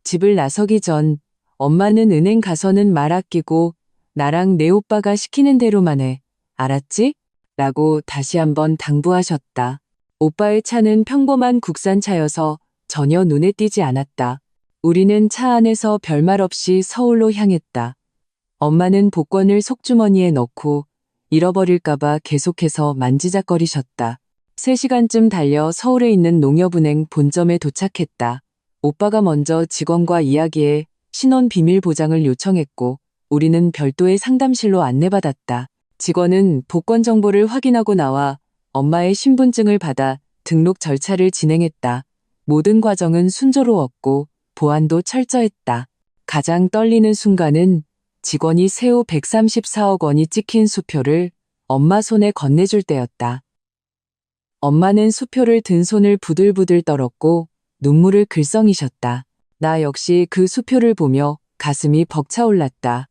집을 나서기 전 엄마는 은행 가서는 말 아끼고 나랑 내 오빠가 시키는 대로만 해. 알았지? 라고 다시 한번 당부하셨다. 오빠의 차는 평범한 국산차여서 전혀 눈에 띄지 않았다. 우리는 차 안에서 별말 없이 서울로 향했다. 엄마는 복권을 속주머니에 넣고 잃어버릴까봐 계속해서 만지작거리셨다. 3시간쯤 달려 서울에 있는 농협은행 본점에 도착했다. 오빠가 먼저 직원과 이야기해 신원 비밀 보장을 요청했고 우리는 별도의 상담실로 안내받았다. 직원은 복권 정보를 확인하고 나와 엄마의 신분증을 받아 등록 절차를 진행했다. 모든 과정은 순조로웠고 보안도 철저했다. 가장 떨리는 순간은 직원이 세후 134억 원이 찍힌 수표를 엄마 손에 건네줄 때였다. 엄마는 수표를 든 손을 부들부들 떨었고 눈물을 글썽이셨다. 나 역시 그 수표를 보며 가슴이 벅차올랐다.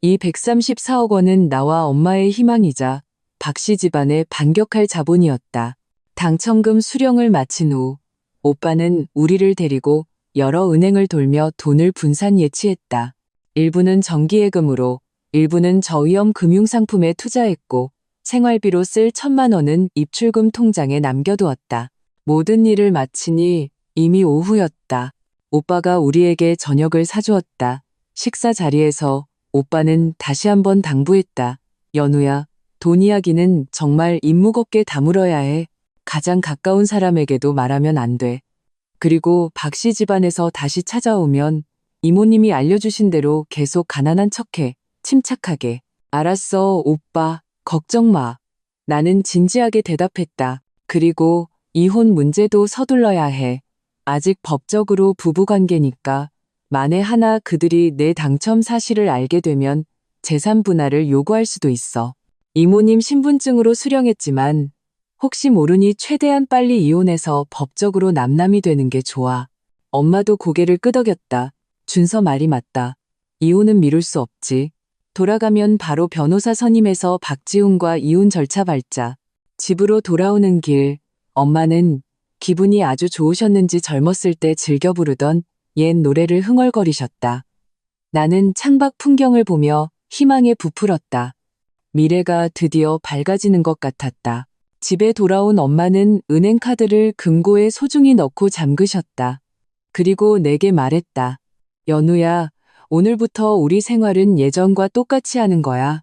이 134억 원은 나와 엄마의 희망이자 박씨 집안의 반격할 자본이었다. 당첨금 수령을 마친 후 오빠는 우리를 데리고 여러 은행을 돌며 돈을 분산 예치했다. 일부는 정기예금으로, 일부는 저위험 금융상품에 투자했고 생활비로 쓸 1,000만 원은 입출금 통장에 남겨두었다. 모든 일을 마치니 이미 오후였다. 오빠가 우리에게 저녁을 사주었다. 식사 자리에서 오빠는 다시 한번 당부했다. 연우야, 돈 이야기는 정말 입 무겁게 다물어야 해. 가장 가까운 사람에게도 말하면 안 돼. 그리고 박씨 집안에서 다시 찾아오면 이모님이 알려주신 대로 계속 가난한 척해. 침착하게. 알았어, 오빠. 걱정 마. 나는 진지하게 대답했다. 그리고 이혼 문제도 서둘러야 해. 아직 법적으로 부부관계니까 만에 하나 그들이 내 당첨 사실을 알게 되면 재산 분할을 요구할 수도 있어. 이모님 신분증으로 수령했지만 혹시 모르니 최대한 빨리 이혼해서 법적으로 남남이 되는 게 좋아. 엄마도 고개를 끄덕였다. 준서 말이 맞다. 이혼은 미룰 수 없지. 돌아가면 바로 변호사 선임해서 박지훈과 이혼 절차 밟자. 집으로 돌아오는 길, 엄마는 기분이 아주 좋으셨는지 젊었을 때 즐겨 부르던 옛 노래를 흥얼거리셨다. 나는 창밖 풍경을 보며 희망에 부풀었다. 미래가 드디어 밝아지는 것 같았다. 집에 돌아온 엄마는 은행카드를 금고에 소중히 넣고 잠그셨다. 그리고 내게 말했다. 연우야, 오늘부터 우리 생활은 예전과 똑같이 하는 거야.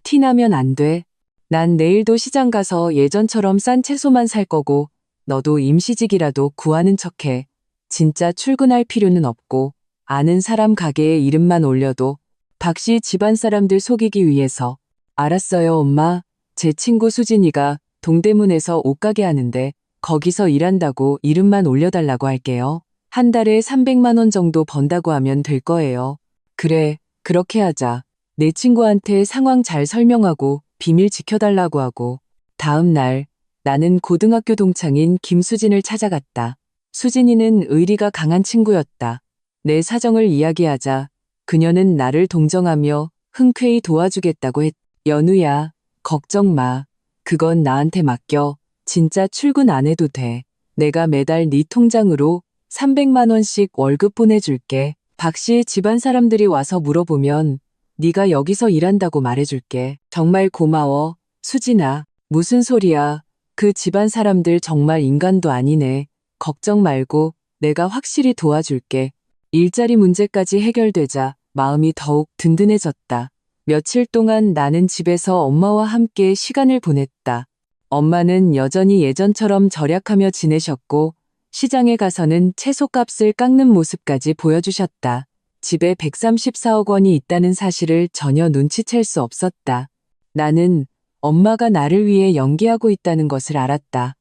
티나면 안 돼. 난 내일도 시장 가서 예전처럼 싼 채소만 살 거고 너도 임시직이라도 구하는 척해. 진짜 출근할 필요는 없고 아는 사람 가게에 이름만 올려도 박씨 집안 사람들 속이기 위해서. 알았어요, 엄마. 제 친구 수진이가 동대문에서 옷가게 하는데 거기서 일한다고 이름만 올려달라고 할게요. 한 달에 300만 원 정도 번다고 하면 될 거예요. 그래, 그렇게 하자. 내 친구한테 상황 잘 설명하고 비밀 지켜달라고 하고. 다음 날 나는 고등학교 동창인 김수진을 찾아갔다. 수진이는 의리가 강한 친구였다. 내 사정을 이야기하자 그녀는 나를 동정하며 흔쾌히 도와주겠다고 했다. 연우야, 걱정 마. 그건 나한테 맡겨. 진짜 출근 안 해도 돼. 내가 매달 네 통장으로 300만 원씩 월급 보내줄게. 박씨 집안 사람들이 와서 물어보면 네가 여기서 일한다고 말해줄게. 정말 고마워, 수진아. 무슨 소리야. 그 집안 사람들 정말 인간도 아니네. 걱정 말고 내가 확실히 도와줄게. 일자리 문제까지 해결되자 마음이 더욱 든든해졌다. 며칠 동안 나는 집에서 엄마와 함께 시간을 보냈다. 엄마는 여전히 예전처럼 절약하며 지내셨고 시장에 가서는 채소값을 깎는 모습까지 보여주셨다. 집에 134억 원이 있다는 사실을 전혀 눈치챌 수 없었다. 나는 엄마가 나를 위해 연기하고 있다는 것을 알았다.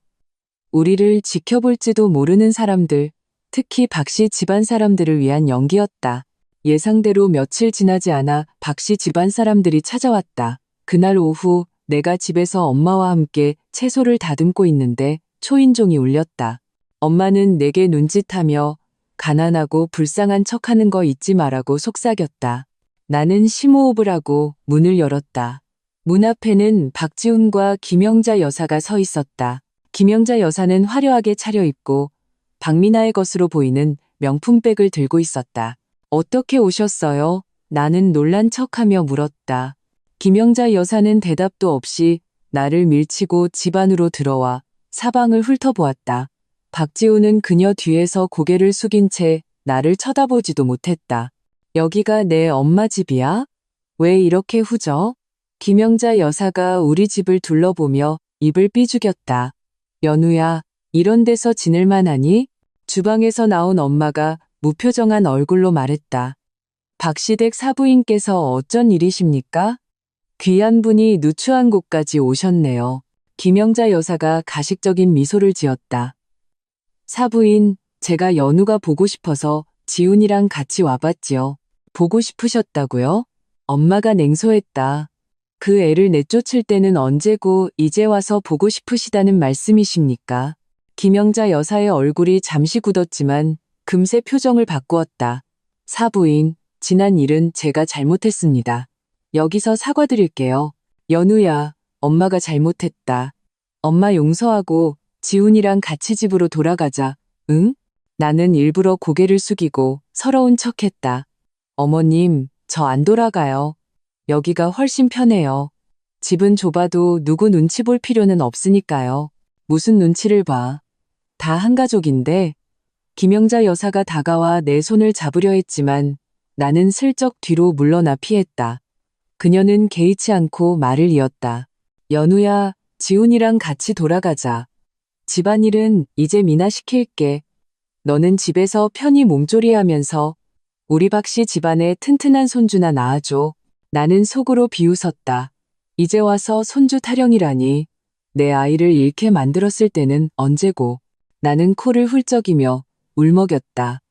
우리를 지켜볼지도 모르는 사람들, 특히 박씨 집안 사람들을 위한 연기였다. 예상대로 며칠 지나지 않아 박씨 집안 사람들이 찾아왔다. 그날 오후 내가 집에서 엄마와 함께 채소를 다듬고 있는데 초인종이 울렸다. 엄마는 내게 눈짓하며 가난하고 불쌍한 척하는 거 잊지 마라고 속삭였다. 나는 심호흡을 하고 문을 열었다. 문 앞에는 박지훈과 김영자 여사가 서 있었다. 김영자 여사는 화려하게 차려입고 박미나의 것으로 보이는 명품백을 들고 있었다. 어떻게 오셨어요? 나는 놀란 척하며 물었다. 김영자 여사는 대답도 없이 나를 밀치고 집 안으로 들어와 사방을 훑어보았다. 박지훈은 그녀 뒤에서 고개를 숙인 채 나를 쳐다보지도 못했다. 여기가 내 엄마 집이야? 왜 이렇게 후져? 김영자 여사가 우리 집을 둘러보며 입을 삐죽였다. 연우야, 이런 데서 지낼 만하니? 주방에서 나온 엄마가 무표정한 얼굴로 말했다. 박시댁 사부인께서 어쩐 일이십니까? 귀한 분이 누추한 곳까지 오셨네요. 김영자 여사가 가식적인 미소를 지었다. 사부인, 제가 연우가 보고 싶어서 지훈이랑 같이 와봤지요. 보고 싶으셨다고요? 엄마가 냉소했다. 그 애를 내쫓을 때는 언제고 이제 와서 보고 싶으시다는 말씀이십니까? 김영자 여사의 얼굴이 잠시 굳었지만 금세 표정을 바꾸었다. 사부인, 지난 일은 제가 잘못했습니다. 여기서 사과드릴게요. 연우야, 엄마가 잘못했다. 엄마 용서하고 지훈이랑 같이 집으로 돌아가자. 응? 나는 일부러 고개를 숙이고 서러운 척했다. 어머님, 저 안 돌아가요. 여기가 훨씬 편해요. 집은 좁아도 누구 눈치 볼 필요는 없으니까요. 무슨 눈치를 봐. 다 한 가족인데. 김영자 여사가 다가와 내 손을 잡으려 했지만 나는 슬쩍 뒤로 물러나 피했다. 그녀는 개의치 않고 말을 이었다. 연우야, 지훈이랑 같이 돌아가자. 집안일은 이제 미나 시킬게. 너는 집에서 편히 몸조리하면서 우리 박씨 집안에 튼튼한 손주나 낳아줘. 나는 속으로 비웃었다. 이제 와서 손주 타령이라니. 내 아이를 잃게 만들었을 때는 언제고. 나는 코를 훌쩍이며 울먹였다.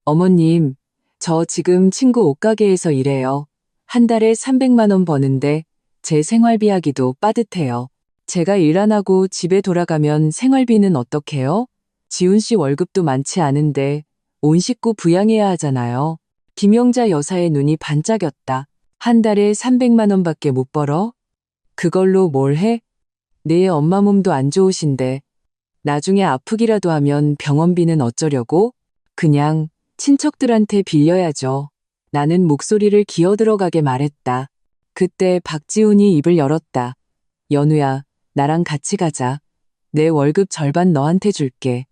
어머님, 저 지금 친구 옷가게에서 일해요. 한 달에 300만 원 버는데 제 생활비 하기도 빠듯해요. 제가 일 안 하고 집에 돌아가면 생활비는 어떡해요? 지훈 씨 월급도 많지 않은데 온 식구 부양해야 하잖아요. 김영자 여사의 눈이 반짝였다. 한 달에 300만 원밖에 못 벌어? 그걸로 뭘 해? 내 엄마 몸도 안 좋으신데 나중에 아프기라도 하면 병원비는 어쩌려고? 그냥 친척들한테 빌려야죠. 나는 목소리를 기어들어가게 말했다. 그때 박지훈이 입을 열었다. 연우야, 나랑 같이 가자. 내 월급 절반 너한테 줄게.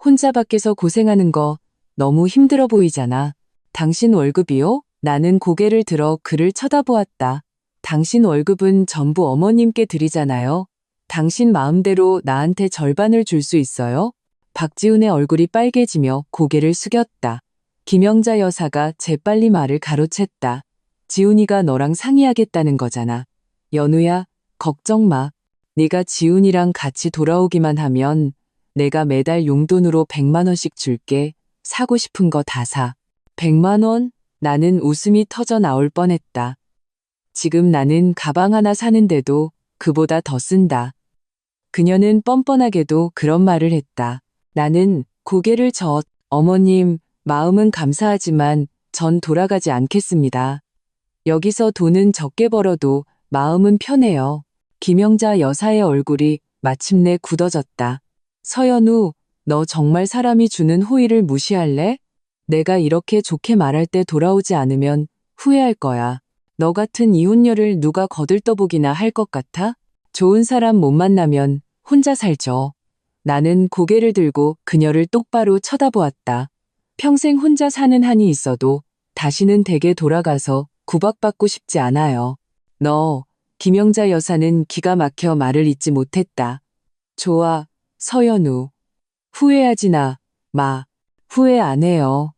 혼자 밖에서 고생하는 거 너무 힘들어 보이잖아. 당신 월급이요? 나는 고개를 들어 그를 쳐다보았다. 당신 월급은 전부 어머님께 드리잖아요. 당신 마음대로 나한테 절반을 줄 수 있어요? 박지훈의 얼굴이 빨개지며 고개를 숙였다. 김영자 여사가 재빨리 말을 가로챘다. 지훈이가 너랑 상의하겠다는 거잖아. 연우야, 걱정 마. 네가 지훈이랑 같이 돌아오기만 하면 내가 매달 용돈으로 100만 원씩 줄게. 사고 싶은 거 다 사. 100만 원? 나는 웃음이 터져 나올 뻔했다. 지금 나는 가방 하나 사는데도 그보다 더 쓴다. 그녀는 뻔뻔하게도 그런 말을 했다. 나는 고개를 저었. 어머님, 마음은 감사하지만 전 돌아가지 않겠습니다. 여기서 돈은 적게 벌어도 마음은 편해요. 김영자 여사의 얼굴이 마침내 굳어졌다. 서연우, 너 정말 사람이 주는 호의를 무시할래? 내가 이렇게 좋게 말할 때 돌아오지 않으면 후회할 거야. 너 같은 이혼녀를 누가 거들떠보기나 할 것 같아? 좋은 사람 못 만나면 혼자 살죠. 나는 고개를 들고 그녀를 똑바로 쳐다보았다. 평생 혼자 사는 한이 있어도 다시는 댁에 돌아가서 구박받고 싶지 않아요. 너, 김영자 여사는 기가 막혀 말을 잇지 못했다. 좋아, 서연우. 후회하지나 마. 후회 안 해요.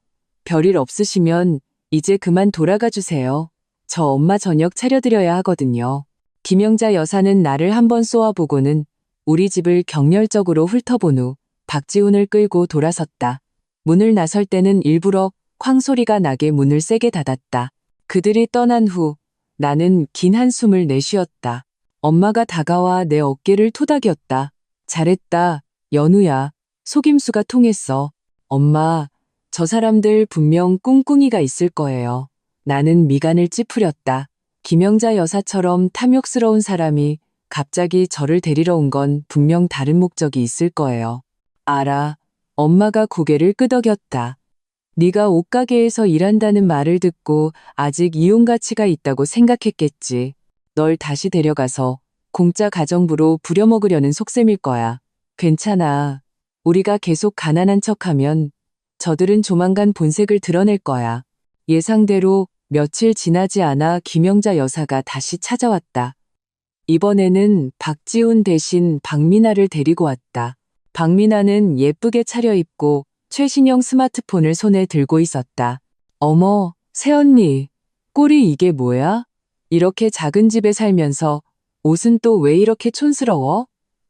별일 없으시면 이제 그만 돌아가 주세요. 저 엄마 저녁 차려드려야 하거든요. 김영자 여사는 나를 한번 쏘아보고는 우리 집을 격렬적으로 훑어본 후 박지훈을 끌고 돌아섰다. 문을 나설 때는 일부러 쾅 소리가 나게 문을 세게 닫았다. 그들이 떠난 후 나는 긴 한숨을 내쉬었다. 엄마가 다가와 내 어깨를 토닥였다. 잘했다, 연우야. 속임수가 통했어. 엄마, 저 사람들 분명 꿍꿍이가 있을 거예요. 나는 미간을 찌푸렸다. 김영자 여사처럼 탐욕스러운 사람이 갑자기 저를 데리러 온 건 분명 다른 목적이 있을 거예요. 알아. 엄마가 고개를 끄덕였다. 네가 옷가게에서 일한다는 말을 듣고 아직 이혼 가치가 있다고 생각했겠지. 널 다시 데려가서 공짜 가정부로 부려먹으려는 속셈일 거야. 괜찮아. 우리가 계속 가난한 척하면 저들은 조만간 본색을 드러낼 거야. 예상대로 며칠 지나지 않아 김영자 여사가 다시 찾아왔다. 이번에는 박지훈 대신 박미나를 데리고 왔다. 박미나는 예쁘게 차려입고 최신형 스마트폰을 손에 들고 있었다. 어머, 새언니, 꼴이 이게 뭐야? 이렇게 작은 집에 살면서 옷은 또 왜 이렇게 촌스러워?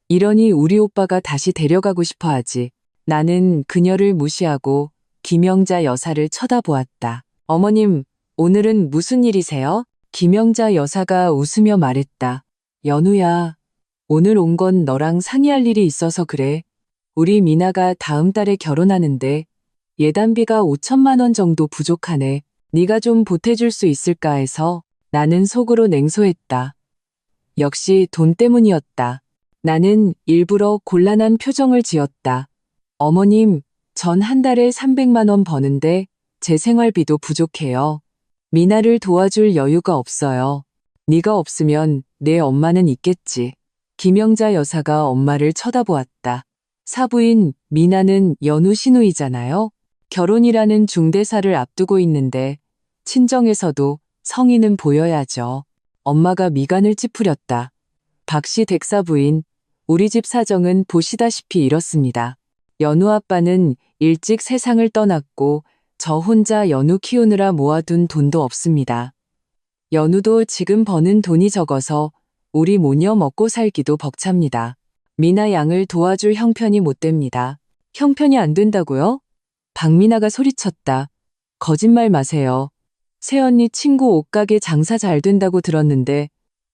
이러니 우리 오빠가 다시 데려가고 싶어 하지. 나는 그녀를 무시하고 김영자 여사를 쳐다보았다. 어머님, 오늘은 무슨 일이세요? 김영자 여사가 웃으며 말했다. 연우야, 오늘 온 건 너랑 상의할 일이 있어서 그래. 우리 미나가 다음 달에 결혼하는데 예단비가 5천만 원 정도 부족하네. 네가 좀 보태줄 수 있을까 해서. 나는 속으로 냉소했다. 역시 돈 때문이었다. 나는 일부러 곤란한 표정을 지었다. 어머님, 전 한 달에 300만 원 버는데 제 생활비도 부족해요. 미나를 도와줄 여유가 없어요. 네가 없으면 내 엄마는 있겠지. 김영자 여사가 엄마를 쳐다보았다. 사부인 미나는 연우 시누이잖아요. 결혼이라는 중대사를 앞두고 있는데 친정에서도 성의는 보여야죠. 엄마가 미간을 찌푸렸다. 박씨 댁사 부인, 우리 집 사정은 보시다시피 이렇습니다. 연우 아빠는 일찍 세상을 떠났고 저 혼자 연우 키우느라 모아둔 돈도 없습니다. 연우도 지금 버는 돈이 적어서 우리 모녀 먹고 살기도 벅찹니다. 미나 양을 도와줄 형편이 못 됩니다. 형편이 안 된다고요? 박미나가 소리쳤다. 거짓말 마세요. 새언니 친구 옷가게 장사 잘 된다고 들었는데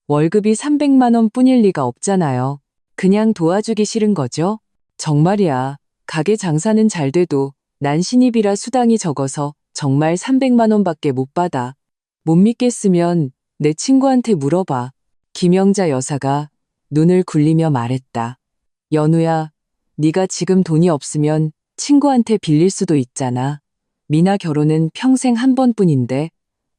월급이 300만 원 뿐일 리가 없잖아요. 그냥 도와주기 싫은 거죠? 정말이야. 가게 장사는 잘 돼도 난 신입이라 수당이 적어서 정말 300만 원밖에 못 받아. 못 믿겠으면 내 친구한테 물어봐. 김영자 여사가 눈을 굴리며 말했다. 연우야, 네가 지금 돈이 없으면 친구한테 빌릴 수도 있잖아. 미나 결혼은 평생 한 번뿐인데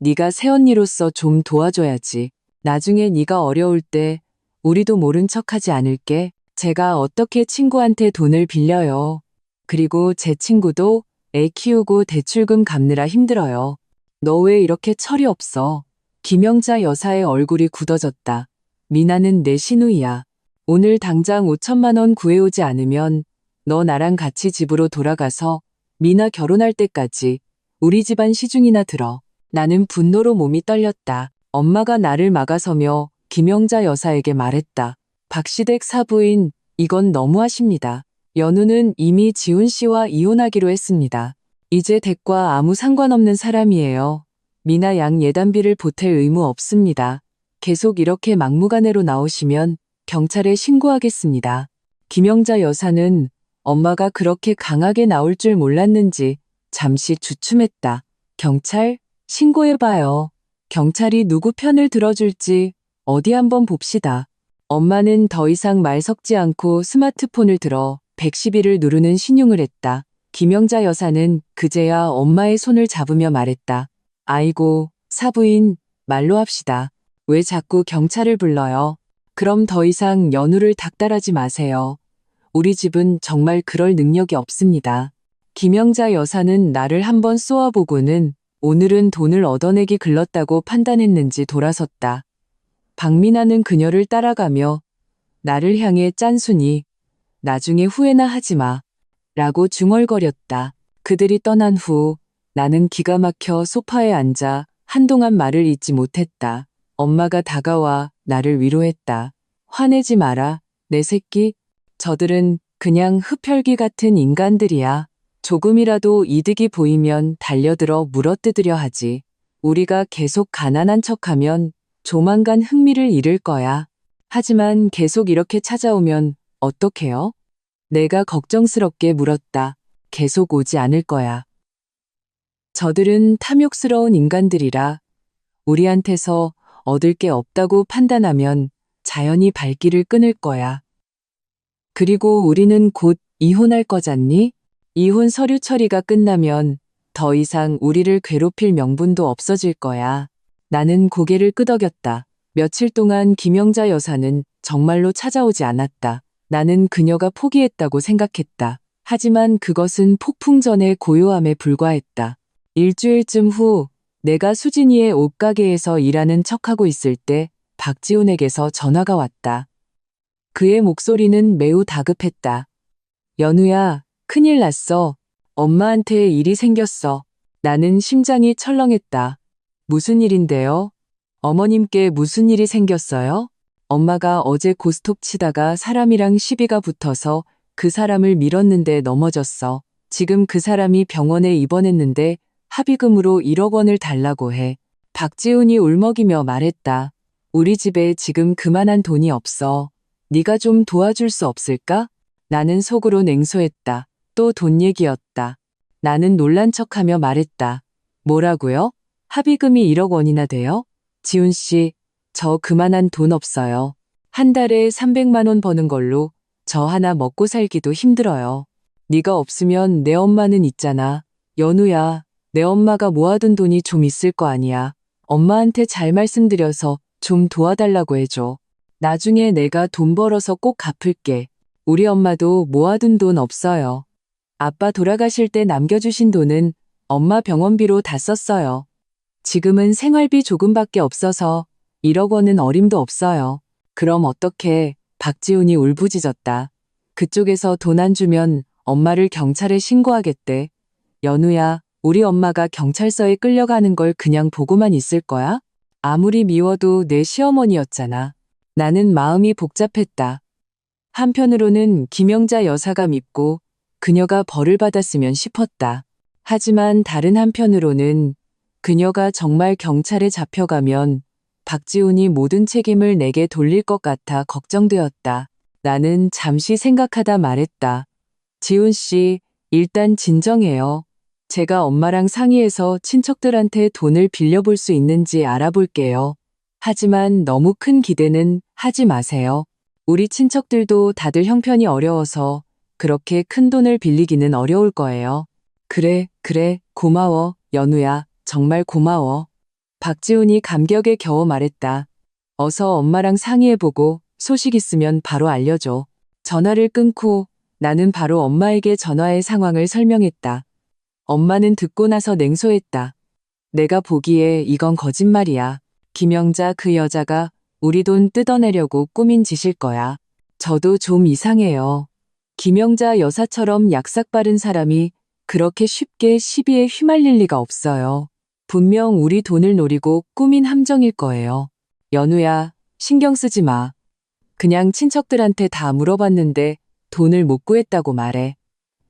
네가 새언니로서 좀 도와줘야지. 나중에 네가 어려울 때 우리도 모른 척하지 않을게. 제가 어떻게 친구한테 돈을 빌려요. 그리고 제 친구도 애 키우고 대출금 갚느라 힘들어요. 너 왜 이렇게 철이 없어? 김영자 여사의 얼굴이 굳어졌다. 미나는 내 시누이야. 오늘 당장 5천만 원 구해오지 않으면 너 나랑 같이 집으로 돌아가서 미나 결혼할 때까지 우리 집안 시중이나 들어. 나는 분노로 몸이 떨렸다. 엄마가 나를 막아서며 김영자 여사에게 말했다. 박시댁 사부인, 이건 너무하십니다. 연우는 이미 지훈 씨와 이혼하기로 했습니다. 이제 댁과 아무 상관없는 사람이에요. 미나 양 예단비를 보탤 의무 없습니다. 계속 이렇게 막무가내로 나오시면 경찰에 신고하겠습니다. 김영자 여사는 엄마가 그렇게 강하게 나올 줄 몰랐는지 잠시 주춤했다. 경찰? 신고해봐요. 경찰이 누구 편을 들어줄지 어디 한번 봅시다. 엄마는 더 이상 말 섞지 않고 스마트폰을 들어 112를 누르는 신용을 했다. 김영자 여사는 그제야 엄마의 손을 잡으며 말했다. 아이고, 사부인, 말로 합시다. 왜 자꾸 경찰을 불러요? 그럼 더 이상 연우를 닥달하지 마세요. 우리 집은 정말 그럴 능력이 없습니다. 김영자 여사는 나를 한번 쏘아보고는 오늘은 돈을 얻어내기 글렀다고 판단했는지 돌아섰다. 박미나는 그녀를 따라가며 나를 향해 짠순이, 나중에 후회나 하지 마. 라고 중얼거렸다. 그들이 떠난 후 나는 기가 막혀 소파에 앉아 한동안 말을 잇지 못했다. 엄마가 다가와 나를 위로했다. 화내지 마라, 내 새끼. 저들은 그냥 흡혈귀 같은 인간들이야. 조금이라도 이득이 보이면 달려들어 물어뜯으려 하지. 우리가 계속 가난한 척하면 조만간 흥미를 잃을 거야. 하지만 계속 이렇게 찾아오면 어떡해요? 내가 걱정스럽게 물었다. 계속 오지 않을 거야. 저들은 탐욕스러운 인간들이라 우리한테서 얻을 게 없다고 판단하면 자연히 발길을 끊을 거야. 그리고 우리는 곧 이혼할 거잖니? 이혼 서류 처리가 끝나면 더 이상 우리를 괴롭힐 명분도 없어질 거야. 나는 고개를 끄덕였다. 며칠 동안 김영자 여사는 정말로 찾아오지 않았다. 나는 그녀가 포기했다고 생각했다. 하지만 그것은 폭풍 전의 고요함에 불과했다. 일주일쯤 후 내가 수진이의 옷가게에서 일하는 척하고 있을 때 박지훈에게서 전화가 왔다. 그의 목소리는 매우 다급했다. 연우야, 큰일 났어. 엄마한테 일이 생겼어. 나는 심장이 철렁했다. 무슨 일인데요? 어머님께 무슨 일이 생겼어요? 엄마가 어제 고스톱 치다가 사람이랑 시비가 붙어서 그 사람을 밀었는데 넘어졌어. 지금 그 사람이 병원에 입원했는데 합의금으로 1억 원을 달라고 해. 박지훈이 울먹이며 말했다. 우리 집에 지금 그만한 돈이 없어. 네가 좀 도와줄 수 없을까? 나는 속으로 냉소했다. 또 돈 얘기였다. 나는 놀란 척하며 말했다. 뭐라고요? 합의금이 1억 원이나 돼요? 지훈 씨, 저 그만한 돈 없어요. 한 달에 300만 원 버는 걸로 저 하나 먹고 살기도 힘들어요. 네가 없으면 내 엄마는 있잖아. 연우야, 내 엄마가 모아둔 돈이 좀 있을 거 아니야. 엄마한테 잘 말씀드려서 좀 도와달라고 해줘. 나중에 내가 돈 벌어서 꼭 갚을게. 우리 엄마도 모아둔 돈 없어요. 아빠 돌아가실 때 남겨주신 돈은 엄마 병원비로 다 썼어요. 지금은 생활비 조금밖에 없어서 1억 원은 어림도 없어요. 그럼 어떡해? 박지훈이 울부짖었다. 그쪽에서 돈 안 주면 엄마를 경찰에 신고하겠대. 연우야, 우리 엄마가 경찰서에 끌려가는 걸 그냥 보고만 있을 거야? 아무리 미워도 내 시어머니였잖아. 나는 마음이 복잡했다. 한편으로는 김영자 여사가 밉고 그녀가 벌을 받았으면 싶었다. 하지만 다른 한편으로는 그녀가 정말 경찰에 잡혀가면 박지훈이 모든 책임을 내게 돌릴 것 같아 걱정되었다. 나는 잠시 생각하다 말했다. 지훈 씨, 일단 진정해요. 제가 엄마랑 상의해서 친척들한테 돈을 빌려볼 수 있는지 알아볼게요. 하지만 너무 큰 기대는 하지 마세요. 우리 친척들도 다들 형편이 어려워서 그렇게 큰 돈을 빌리기는 어려울 거예요. 그래, 고마워, 연우야. 정말 고마워. 박지훈이 감격에 겨워 말했다. 어서 엄마랑 상의해보고 소식 있으면 바로 알려줘. 전화를 끊고 나는 바로 엄마에게 전화해 상황을 설명했다. 엄마는 듣고 나서 냉소했다. 내가 보기에 이건 거짓말이야. 김영자 그 여자가 우리 돈 뜯어내려고 꾸민 짓일 거야. 저도 좀 이상해요. 김영자 여사처럼 약삭 빠른 사람이 그렇게 쉽게 시비에 휘말릴 리가 없어요. 분명 우리 돈을 노리고 꾸민 함정일 거예요. 연우야, 신경 쓰지 마. 그냥 친척들한테 다 물어봤는데 돈을 못 구했다고 말해.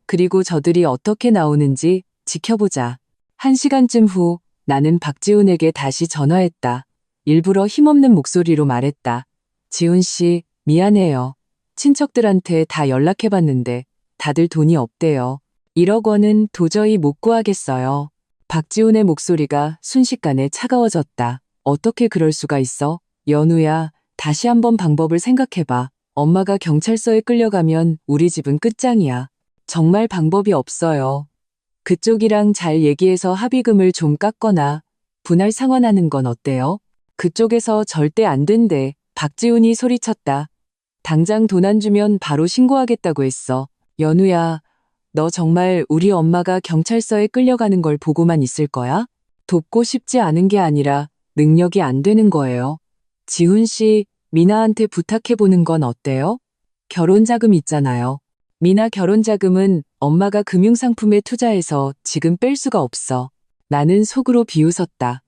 그리고 저들이 어떻게 나오는지 지켜보자. 1시간쯤 후 나는 박지훈에게 다시 전화했다. 일부러 힘없는 목소리로 말했다. 지훈 씨, 미안해요. 친척들한테 다 연락해봤는데 다들 돈이 없대요. 1억 원은 도저히 못 구하겠어요. 박지훈의 목소리가 순식간에 차가워졌다. 어떻게 그럴 수가 있어? 연우야, 다시 한번 방법을 생각해봐. 엄마가 경찰서에 끌려가면 우리 집은 끝장이야. 정말 방법이 없어요. 그쪽이랑 잘 얘기해서 합의금을 좀 깎거나 분할 상환하는 건 어때요? 그쪽에서 절대 안 된대. 박지훈이 소리쳤다. 당장 돈 안 주면 바로 신고하겠다고 했어. 연우야, 너 정말 우리 엄마가 경찰서에 끌려가는 걸 보고만 있을 거야? 돕고 싶지 않은 게 아니라 능력이 안 되는 거예요. 지훈 씨, 미나한테 부탁해보는 건 어때요? 결혼자금 있잖아요. 미나 결혼자금은 엄마가 금융상품에 투자해서 지금 뺄 수가 없어. 나는 속으로 비웃었다.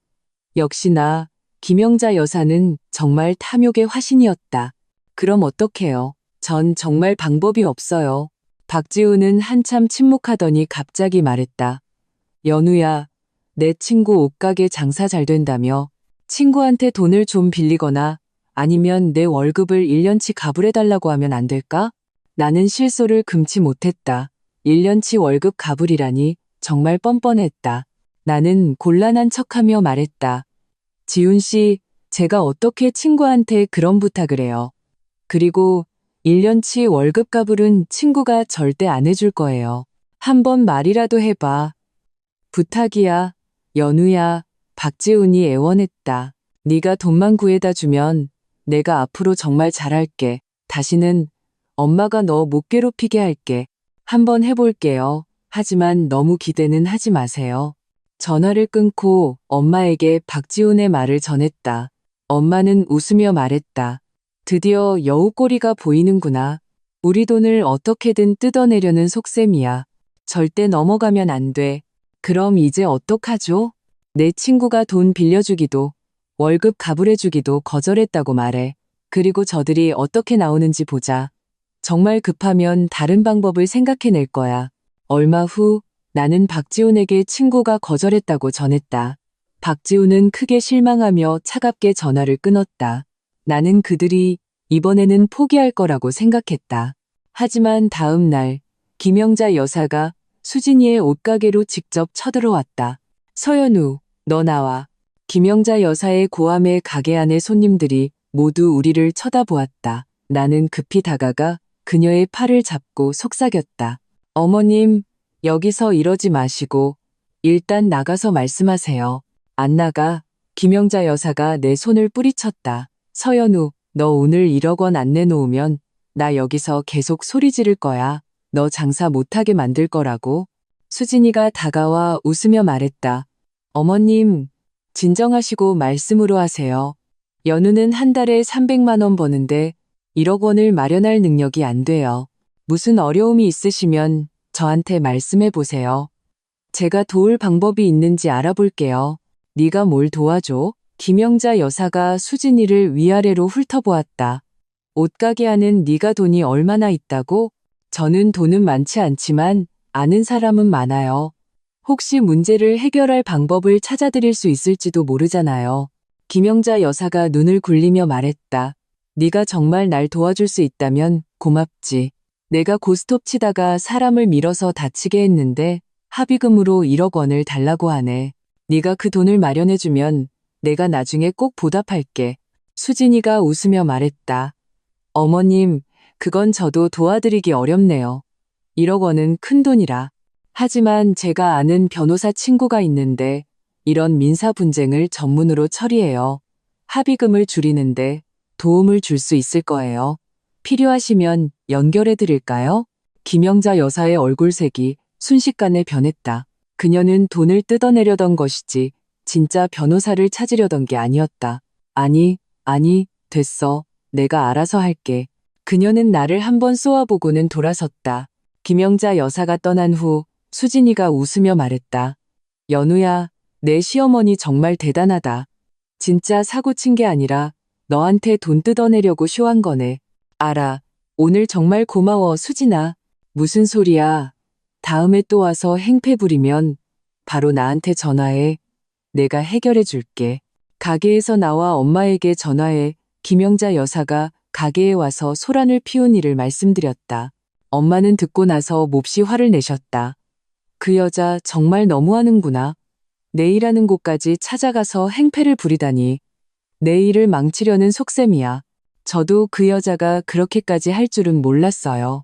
역시나 김영자 여사는 정말 탐욕의 화신이었다. 그럼 어떡해요? 전 정말 방법이 없어요. 박지훈은 한참 침묵하더니 갑자기 말했다. 연우야, 내 친구 옷가게 장사 잘 된다며 친구한테 돈을 좀 빌리거나 아니면 내 월급을 1년치 가불해달라고 하면 안 될까? 나는 실소를 금치 못했다. 1년치 월급 가불이라니 정말 뻔뻔했다. 나는 곤란한 척하며 말했다. 지훈 씨, 제가 어떻게 친구한테 그런 부탁을 해요. 그리고 1년치 월급 가불은 친구가 절대 안 해줄 거예요. 한번 말이라도 해봐. 부탁이야, 연우야. 박지훈이 애원했다. 네가 돈만 구해다 주면 내가 앞으로 정말 잘할게. 다시는 엄마가 너 못 괴롭히게 할게. 한번 해볼게요. 하지만 너무 기대는 하지 마세요. 전화를 끊고 엄마에게 박지훈의 말을 전했다. 엄마는 웃으며 말했다. 드디어 여우꼬리가 보이는구나. 우리 돈을 어떻게든 뜯어내려는 속셈이야. 절대 넘어가면 안 돼. 그럼 이제 어떡하죠? 내 친구가 돈 빌려주기도 월급 가불해주기도 거절했다고 말해. 그리고 저들이 어떻게 나오는지 보자. 정말 급하면 다른 방법을 생각해낼 거야. 얼마 후 나는 박지훈에게 친구가 거절했다고 전했다. 박지훈은 크게 실망하며 차갑게 전화를 끊었다. 나는 그들이 이번에는 포기할 거라고 생각했다. 하지만 다음 날 김영자 여사가 수진이의 옷가게로 직접 쳐들어왔다. 서연우, 너 나와. 김영자 여사의 고함에 가게 안의 손님들이 모두 우리를 쳐다보았다. 나는 급히 다가가 그녀의 팔을 잡고 속삭였다. 어머님, 여기서 이러지 마시고 일단 나가서 말씀하세요. 안 나가. 김영자 여사가 내 손을 뿌리쳤다. 서연우, 너 오늘 1억 원 안 내놓으면 나 여기서 계속 소리 지를 거야. 너 장사 못하게 만들 거라고. 수진이가 다가와 웃으며 말했다. 어머님, 진정하시고 말씀으로 하세요. 연우는 한 달에 300만 원 버는데 1억 원을 마련할 능력이 안 돼요. 무슨 어려움이 있으시면 저한테 말씀해 보세요. 제가 도울 방법이 있는지 알아볼게요. 네가 뭘 도와줘? 김영자 여사가 수진이를 위아래로 훑어보았다. 옷가게 하는 네가 돈이 얼마나 있다고? 저는 돈은 많지 않지만 아는 사람은 많아요. 혹시 문제를 해결할 방법을 찾아드릴 수 있을지도 모르잖아요. 김영자 여사가 눈을 굴리며 말했다. 네가 정말 날 도와줄 수 있다면 고맙지. 내가 고스톱 치다가 사람을 밀어서 다치게 했는데 합의금으로 1억 원을 달라고 하네. 네가 그 돈을 마련해주면 내가 나중에 꼭 보답할게. 수진이가 웃으며 말했다. 어머님, 그건 저도 도와드리기 어렵네요. 1억 원은 큰 돈이라. 하지만 제가 아는 변호사 친구가 있는데 이런 민사 분쟁을 전문으로 처리해요. 합의금을 줄이는데 도움을 줄 수 있을 거예요. 필요하시면 연결해 드릴까요? 김영자 여사의 얼굴색이 순식간에 변했다. 그녀는 돈을 뜯어내려던 것이지 진짜 변호사를 찾으려던 게 아니었다. 아니, 됐어. 내가 알아서 할게. 그녀는 나를 한번 쏘아보고는 돌아섰다. 김영자 여사가 떠난 후 수진이가 웃으며 말했다. 연우야, 내 시어머니 정말 대단하다. 진짜 사고 친 게 아니라 너한테 돈 뜯어내려고 쇼한 거네. 알아. 오늘 정말 고마워, 수진아. 무슨 소리야. 다음에 또 와서 행패 부리면 바로 나한테 전화해. 내가 해결해 줄게. 가게에서 나와 엄마에게 전화해 김영자 여사가 가게에 와서 소란을 피운 일을 말씀드렸다. 엄마는 듣고 나서 몹시 화를 내셨다. 그 여자 정말 너무하는구나. 내 일하는 곳까지 찾아가서 행패를 부리다니. 내 일을 망치려는 속셈이야. 저도 그 여자가 그렇게까지 할 줄은 몰랐어요.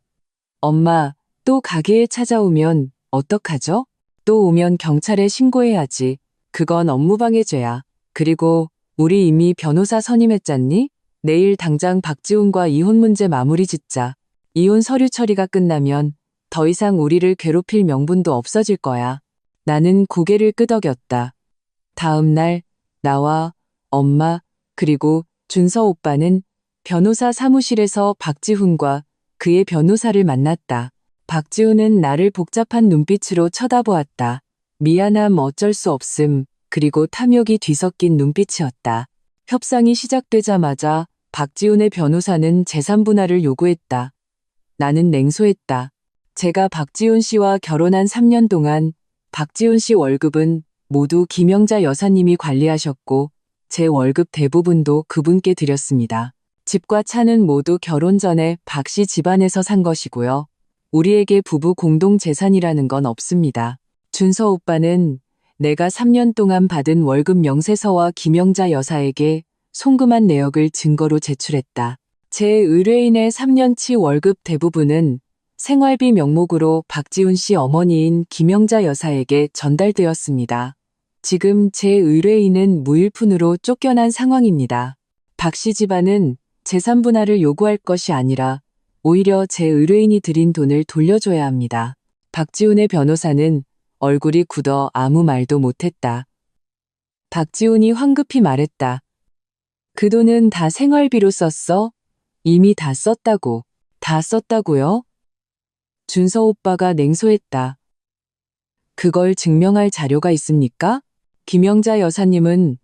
엄마, 또 가게에 찾아오면 어떡하죠? 또 오면 경찰에 신고해야지. 그건 업무방해죄야. 그리고 우리 이미 변호사 선임했잖니? 내일 당장 박지훈과 이혼 문제 마무리 짓자. 이혼 서류 처리가 끝나면 더 이상 우리를 괴롭힐 명분도 없어질 거야. 나는 고개를 끄덕였다. 다음 날 나와 엄마 그리고 준서 오빠는 변호사 사무실에서 박지훈과 그의 변호사를 만났다. 박지훈은 나를 복잡한 눈빛으로 쳐다보았다. 미안함 어쩔 수 없음 그리고 탐욕이 뒤섞인 눈빛이었다. 협상이 시작되자마자 박지훈의 변호사는 재산 분할을 요구했다. 나는 냉소했다. 제가 박지훈 씨와 결혼한 3년 동안 박지훈 씨 월급은 모두 김영자 여사님이 관리하셨고 제 월급 대부분도 그분께 드렸습니다. 집과 차는 모두 결혼 전에 박 씨 집안에서 산 것이고요. 우리에게 부부 공동 재산이라는 건 없습니다. 준서 오빠는 내가 3년 동안 받은 월급 명세서와 김영자 여사에게 송금한 내역을 증거로 제출했다. 제 의뢰인의 3년치 월급 대부분은 생활비 명목으로 박지훈 씨 어머니인 김영자 여사에게 전달되었습니다. 지금 제 의뢰인은 무일푼으로 쫓겨난 상황입니다. 박 씨 집안은 재산 분할을 요구할 것이 아니라 오히려 제 의뢰인이 드린 돈을 돌려줘야 합니다. 박지훈의 변호사는 얼굴이 굳어 아무 말도 못했다. 박지훈이 황급히 말했다. 그 돈은 다 생활비로 썼어? 이미 다 썼다고. 다 썼다고요? 준서 오빠가 냉소했다. 그걸 증명할 자료가 있습니까? 김영자 여사님은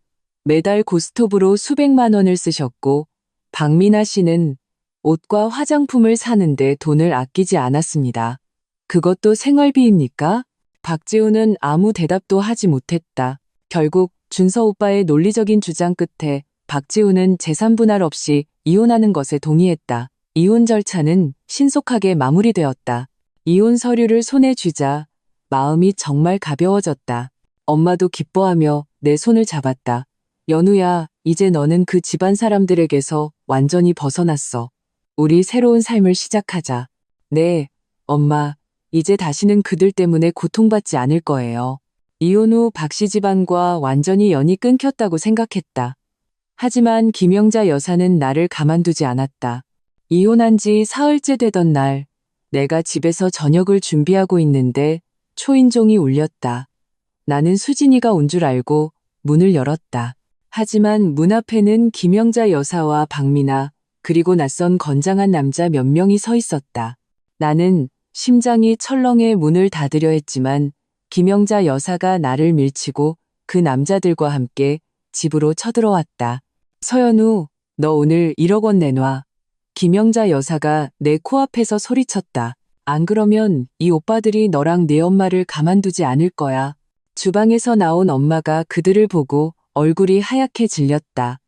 매달 고스톱으로 수백만 원을 쓰셨고 박민아 씨는 옷과 화장품을 사는데 돈을 아끼지 않았습니다. 그것도 생활비입니까? 박지훈은 아무 대답도 하지 못했다. 결국 준서 오빠의 논리적인 주장 끝에 박지훈은 재산 분할 없이 이혼하는 것에 동의했다. 이혼 절차는 신속하게 마무리되었다. 이혼 서류를 손에 쥐자 마음이 정말 가벼워졌다. 엄마도 기뻐하며 내 손을 잡았다. 연우야, 이제 너는 그 집안 사람들에게서 완전히 벗어났어. 우리 새로운 삶을 시작하자. 네, 엄마, 이제 다시는 그들 때문에 고통받지 않을 거예요. 이혼 후 박씨 집안과 완전히 연이 끊겼다고 생각했다. 하지만 김영자 여사는 나를 가만두지 않았다. 이혼한 지 사흘째 되던 날, 내가 집에서 저녁을 준비하고 있는데 초인종이 울렸다. 나는 수진이가 온 줄 알고 문을 열었다. 하지만 문 앞에는 김영자 여사와 박미나 그리고 낯선 건장한 남자 몇 명이 서 있었다. 나는 심장이 철렁해 문을 닫으려 했지만 김영자 여사가 나를 밀치고 그 남자들과 함께 집으로 쳐들어왔다. 서연우, 너 오늘 1억 원 내놔. 김영자 여사가 내 코앞에서 소리쳤다. 안 그러면 이 오빠들이 너랑 네 엄마를 가만두지 않을 거야. 주방에서 나온 엄마가 그들을 보고 얼굴이 하얗게 질렸다.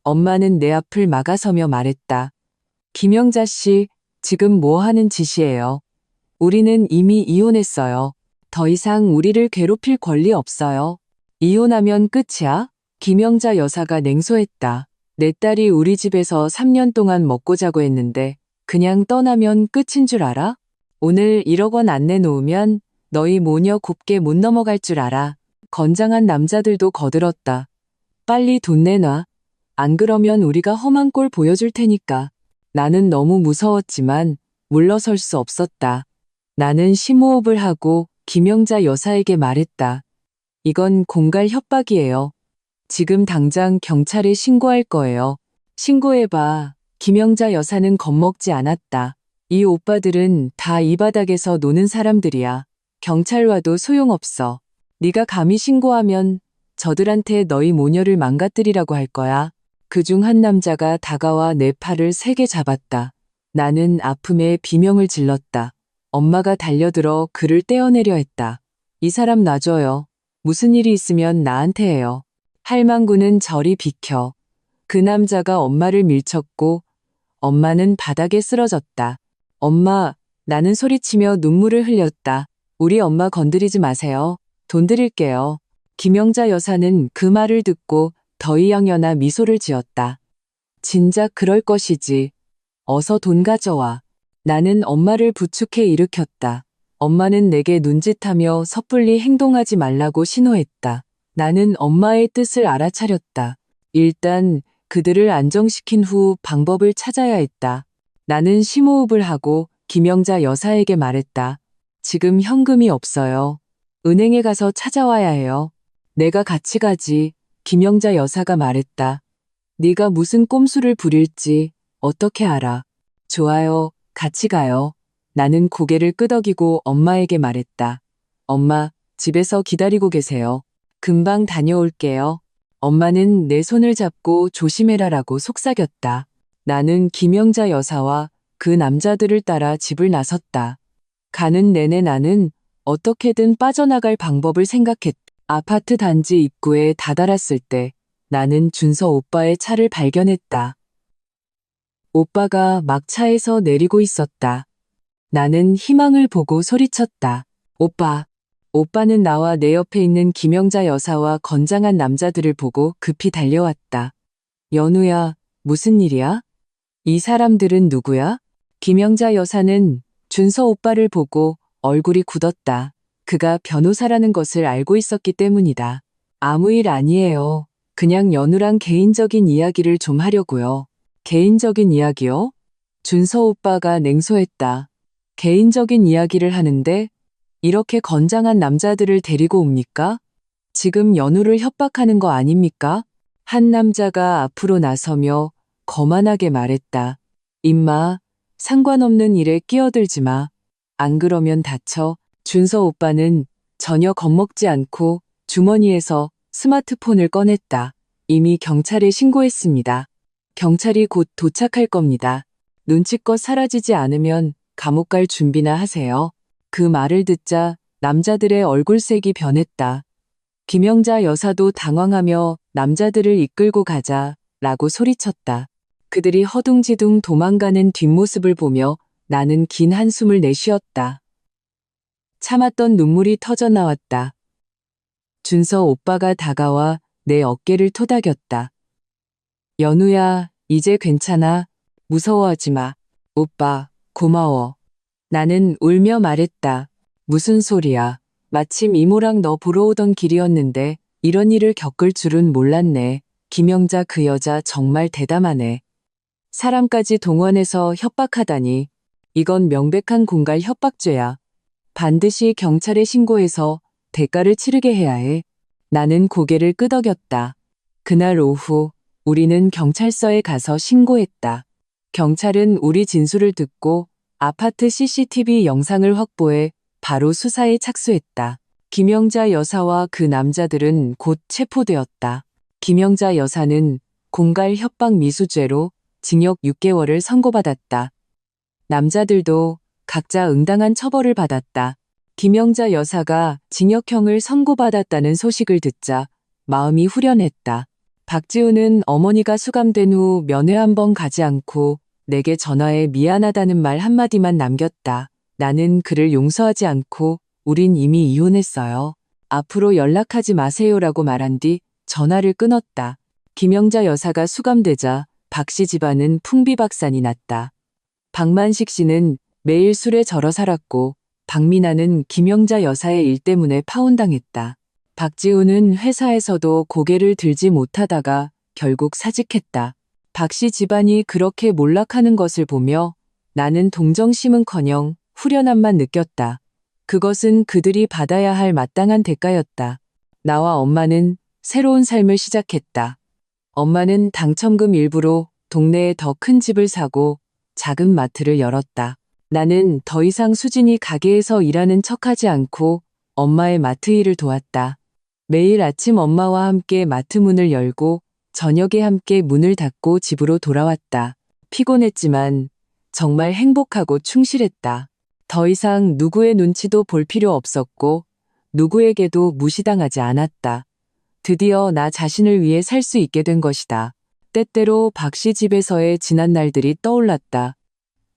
엄마는 내 앞을 막아서며 말했다. 김영자 씨, 지금 뭐 하는 짓이에요? 우리는 이미 이혼했어요. 더 이상 우리를 괴롭힐 권리 없어요. 이혼하면 끝이야? 김영자 여사가 냉소했다. 내 딸이 우리 집에서 3년 동안 먹고 자고 했는데 그냥 떠나면 끝인 줄 알아? 오늘 1억 원 안 내놓으면 너희 모녀 곱게 못 넘어갈 줄 알아. 건장한 남자들도 거들었다. 빨리 돈 내놔. 안 그러면 우리가 험한 꼴 보여줄 테니까. 나는 너무 무서웠지만 물러설 수 없었다. 나는 심호흡을 하고 김영자 여사에게 말했다. 이건 공갈 협박이에요. 지금 당장 경찰에 신고할 거예요. 신고해봐. 김영자 여사는 겁먹지 않았다. 이 오빠들은 다 이 바닥에서 노는 사람들이야. 경찰 와도 소용없어. 네가 감히 신고하면 저들한테 너희 모녀를 망가뜨리라고 할 거야. 그중 한 남자가 다가와 내 팔을 세게 잡았다. 나는 아픔에 비명을 질렀다. 엄마가 달려들어 그를 떼어내려 했다. 이 사람 놔줘요. 무슨 일이 있으면 나한테 해요. 할망구는 저리 비켜. 그 남자가 엄마를 밀쳤고 엄마는 바닥에 쓰러졌다. 엄마, 나는 소리치며 눈물을 흘렸다. 우리 엄마 건드리지 마세요. 돈 드릴게요. 김영자 여사는 그 말을 듣고 더이양연하 미소를 지었다. 진작 그럴 것이지. 어서 돈 가져와. 나는 엄마를 부축해 일으켰다. 엄마는 내게 눈짓하며 섣불리 행동하지 말라고 신호했다. 나는 엄마의 뜻을 알아차렸다. 일단 그들을 안정시킨 후 방법을 찾아야 했다. 나는 심호흡을 하고 김영자 여사에게 말했다. 지금 현금이 없어요. 은행에 가서 찾아와야 해요. 내가 같이 가지. 김영자 여사가 말했다. 네가 무슨 꼼수를 부릴지 어떻게 알아. 좋아요. 같이 가요. 나는 고개를 끄덕이고 엄마에게 말했다. 엄마, 집에서 기다리고 계세요. 금방 다녀올게요. 엄마는 내 손을 잡고 조심해라라고 속삭였다. 나는 김영자 여사와 그 남자들을 따라 집을 나섰다. 가는 내내 나는 어떻게든 빠져나갈 방법을 생각했다. 아파트 단지 입구에 다다랐을 때 나는 준서 오빠의 차를 발견했다. 오빠가 막 차에서 내리고 있었다. 나는 희망을 보고 소리쳤다. 오빠. 오빠는 나와 내 옆에 있는 김영자 여사와 건장한 남자들을 보고 급히 달려왔다. 연우야, 무슨 일이야? 이 사람들은 누구야? 김영자 여사는 준서 오빠를 보고 얼굴이 굳었다. 그가 변호사라는 것을 알고 있었기 때문이다. 아무 일 아니에요. 그냥 연우랑 개인적인 이야기를 좀 하려고요. 개인적인 이야기요? 준서 오빠가 냉소했다. 개인적인 이야기를 하는데 이렇게 건장한 남자들을 데리고 옵니까? 지금 연우를 협박하는 거 아닙니까? 한 남자가 앞으로 나서며 거만하게 말했다. 임마, 상관없는 일에 끼어들지 마. 안 그러면 다쳐. 준서 오빠는 전혀 겁먹지 않고 주머니에서 스마트폰을 꺼냈다. 이미 경찰에 신고했습니다. 경찰이 곧 도착할 겁니다. 눈치껏 사라지지 않으면 감옥 갈 준비나 하세요. 그 말을 듣자 남자들의 얼굴색이 변했다. 김영자 여사도 당황하며 남자들을 이끌고 가자라고 소리쳤다. 그들이 허둥지둥 도망가는 뒷모습을 보며 나는 긴 한숨을 내쉬었다. 참았던 눈물이 터져 나왔다. 준서 오빠가 다가와 내 어깨를 토닥였다. 연우야, 이제 괜찮아. 무서워하지 마. 오빠, 고마워. 나는 울며 말했다. 무슨 소리야. 마침 이모랑 너 보러 오던 길이었는데 이런 일을 겪을 줄은 몰랐네. 김영자 그 여자 정말 대담하네. 사람까지 동원해서 협박하다니. 이건 명백한 공갈 협박죄야. 반드시 경찰에 신고해서 대가를 치르게 해야 해. 나는 고개를 끄덕였다. 그날 오후 우리는 경찰서에 가서 신고했다. 경찰은 우리 진술을 듣고 아파트 CCTV 영상을 확보해 바로 수사에 착수했다. 김영자 여사와 그 남자들은 곧 체포되었다. 김영자 여사는 공갈 협박 미수죄로 징역 6개월을 선고받았다. 남자들도 각자 응당한 처벌을 받았다. 김영자 여사가 징역형을 선고받았다는 소식을 듣자 마음이 후련했다. 박지우는 어머니가 수감된 후 면회 한 번 가지 않고 내게 전화해 미안하다는 말 한마디만 남겼다. 나는 그를 용서하지 않고 우린 이미 이혼했어요. 앞으로 연락하지 마세요라고 말한 뒤 전화를 끊었다. 김영자 여사가 수감되자 박씨 집안은 풍비박산이 났다. 박만식 씨는 매일 술에 절어 살았고 박민아는 김영자 여사의 일 때문에 파혼당했다. 박지우는 회사에서도 고개를 들지 못하다가 결국 사직했다. 박씨 집안이 그렇게 몰락하는 것을 보며 나는 동정심은커녕 후련함만 느꼈다. 그것은 그들이 받아야 할 마땅한 대가였다. 나와 엄마는 새로운 삶을 시작했다. 엄마는 당첨금 일부로 동네에 더 큰 집을 사고 작은 마트를 열었다. 나는 더 이상 수진이 가게에서 일하는 척하지 않고 엄마의 마트 일을 도왔다. 매일 아침 엄마와 함께 마트 문을 열고 저녁에 함께 문을 닫고 집으로 돌아왔다. 피곤했지만 정말 행복하고 충실했다. 더 이상 누구의 눈치도 볼 필요 없었고 누구에게도 무시당하지 않았다. 드디어 나 자신을 위해 살 수 있게 된 것이다. 때때로 박씨 집에서의 지난 날들이 떠올랐다.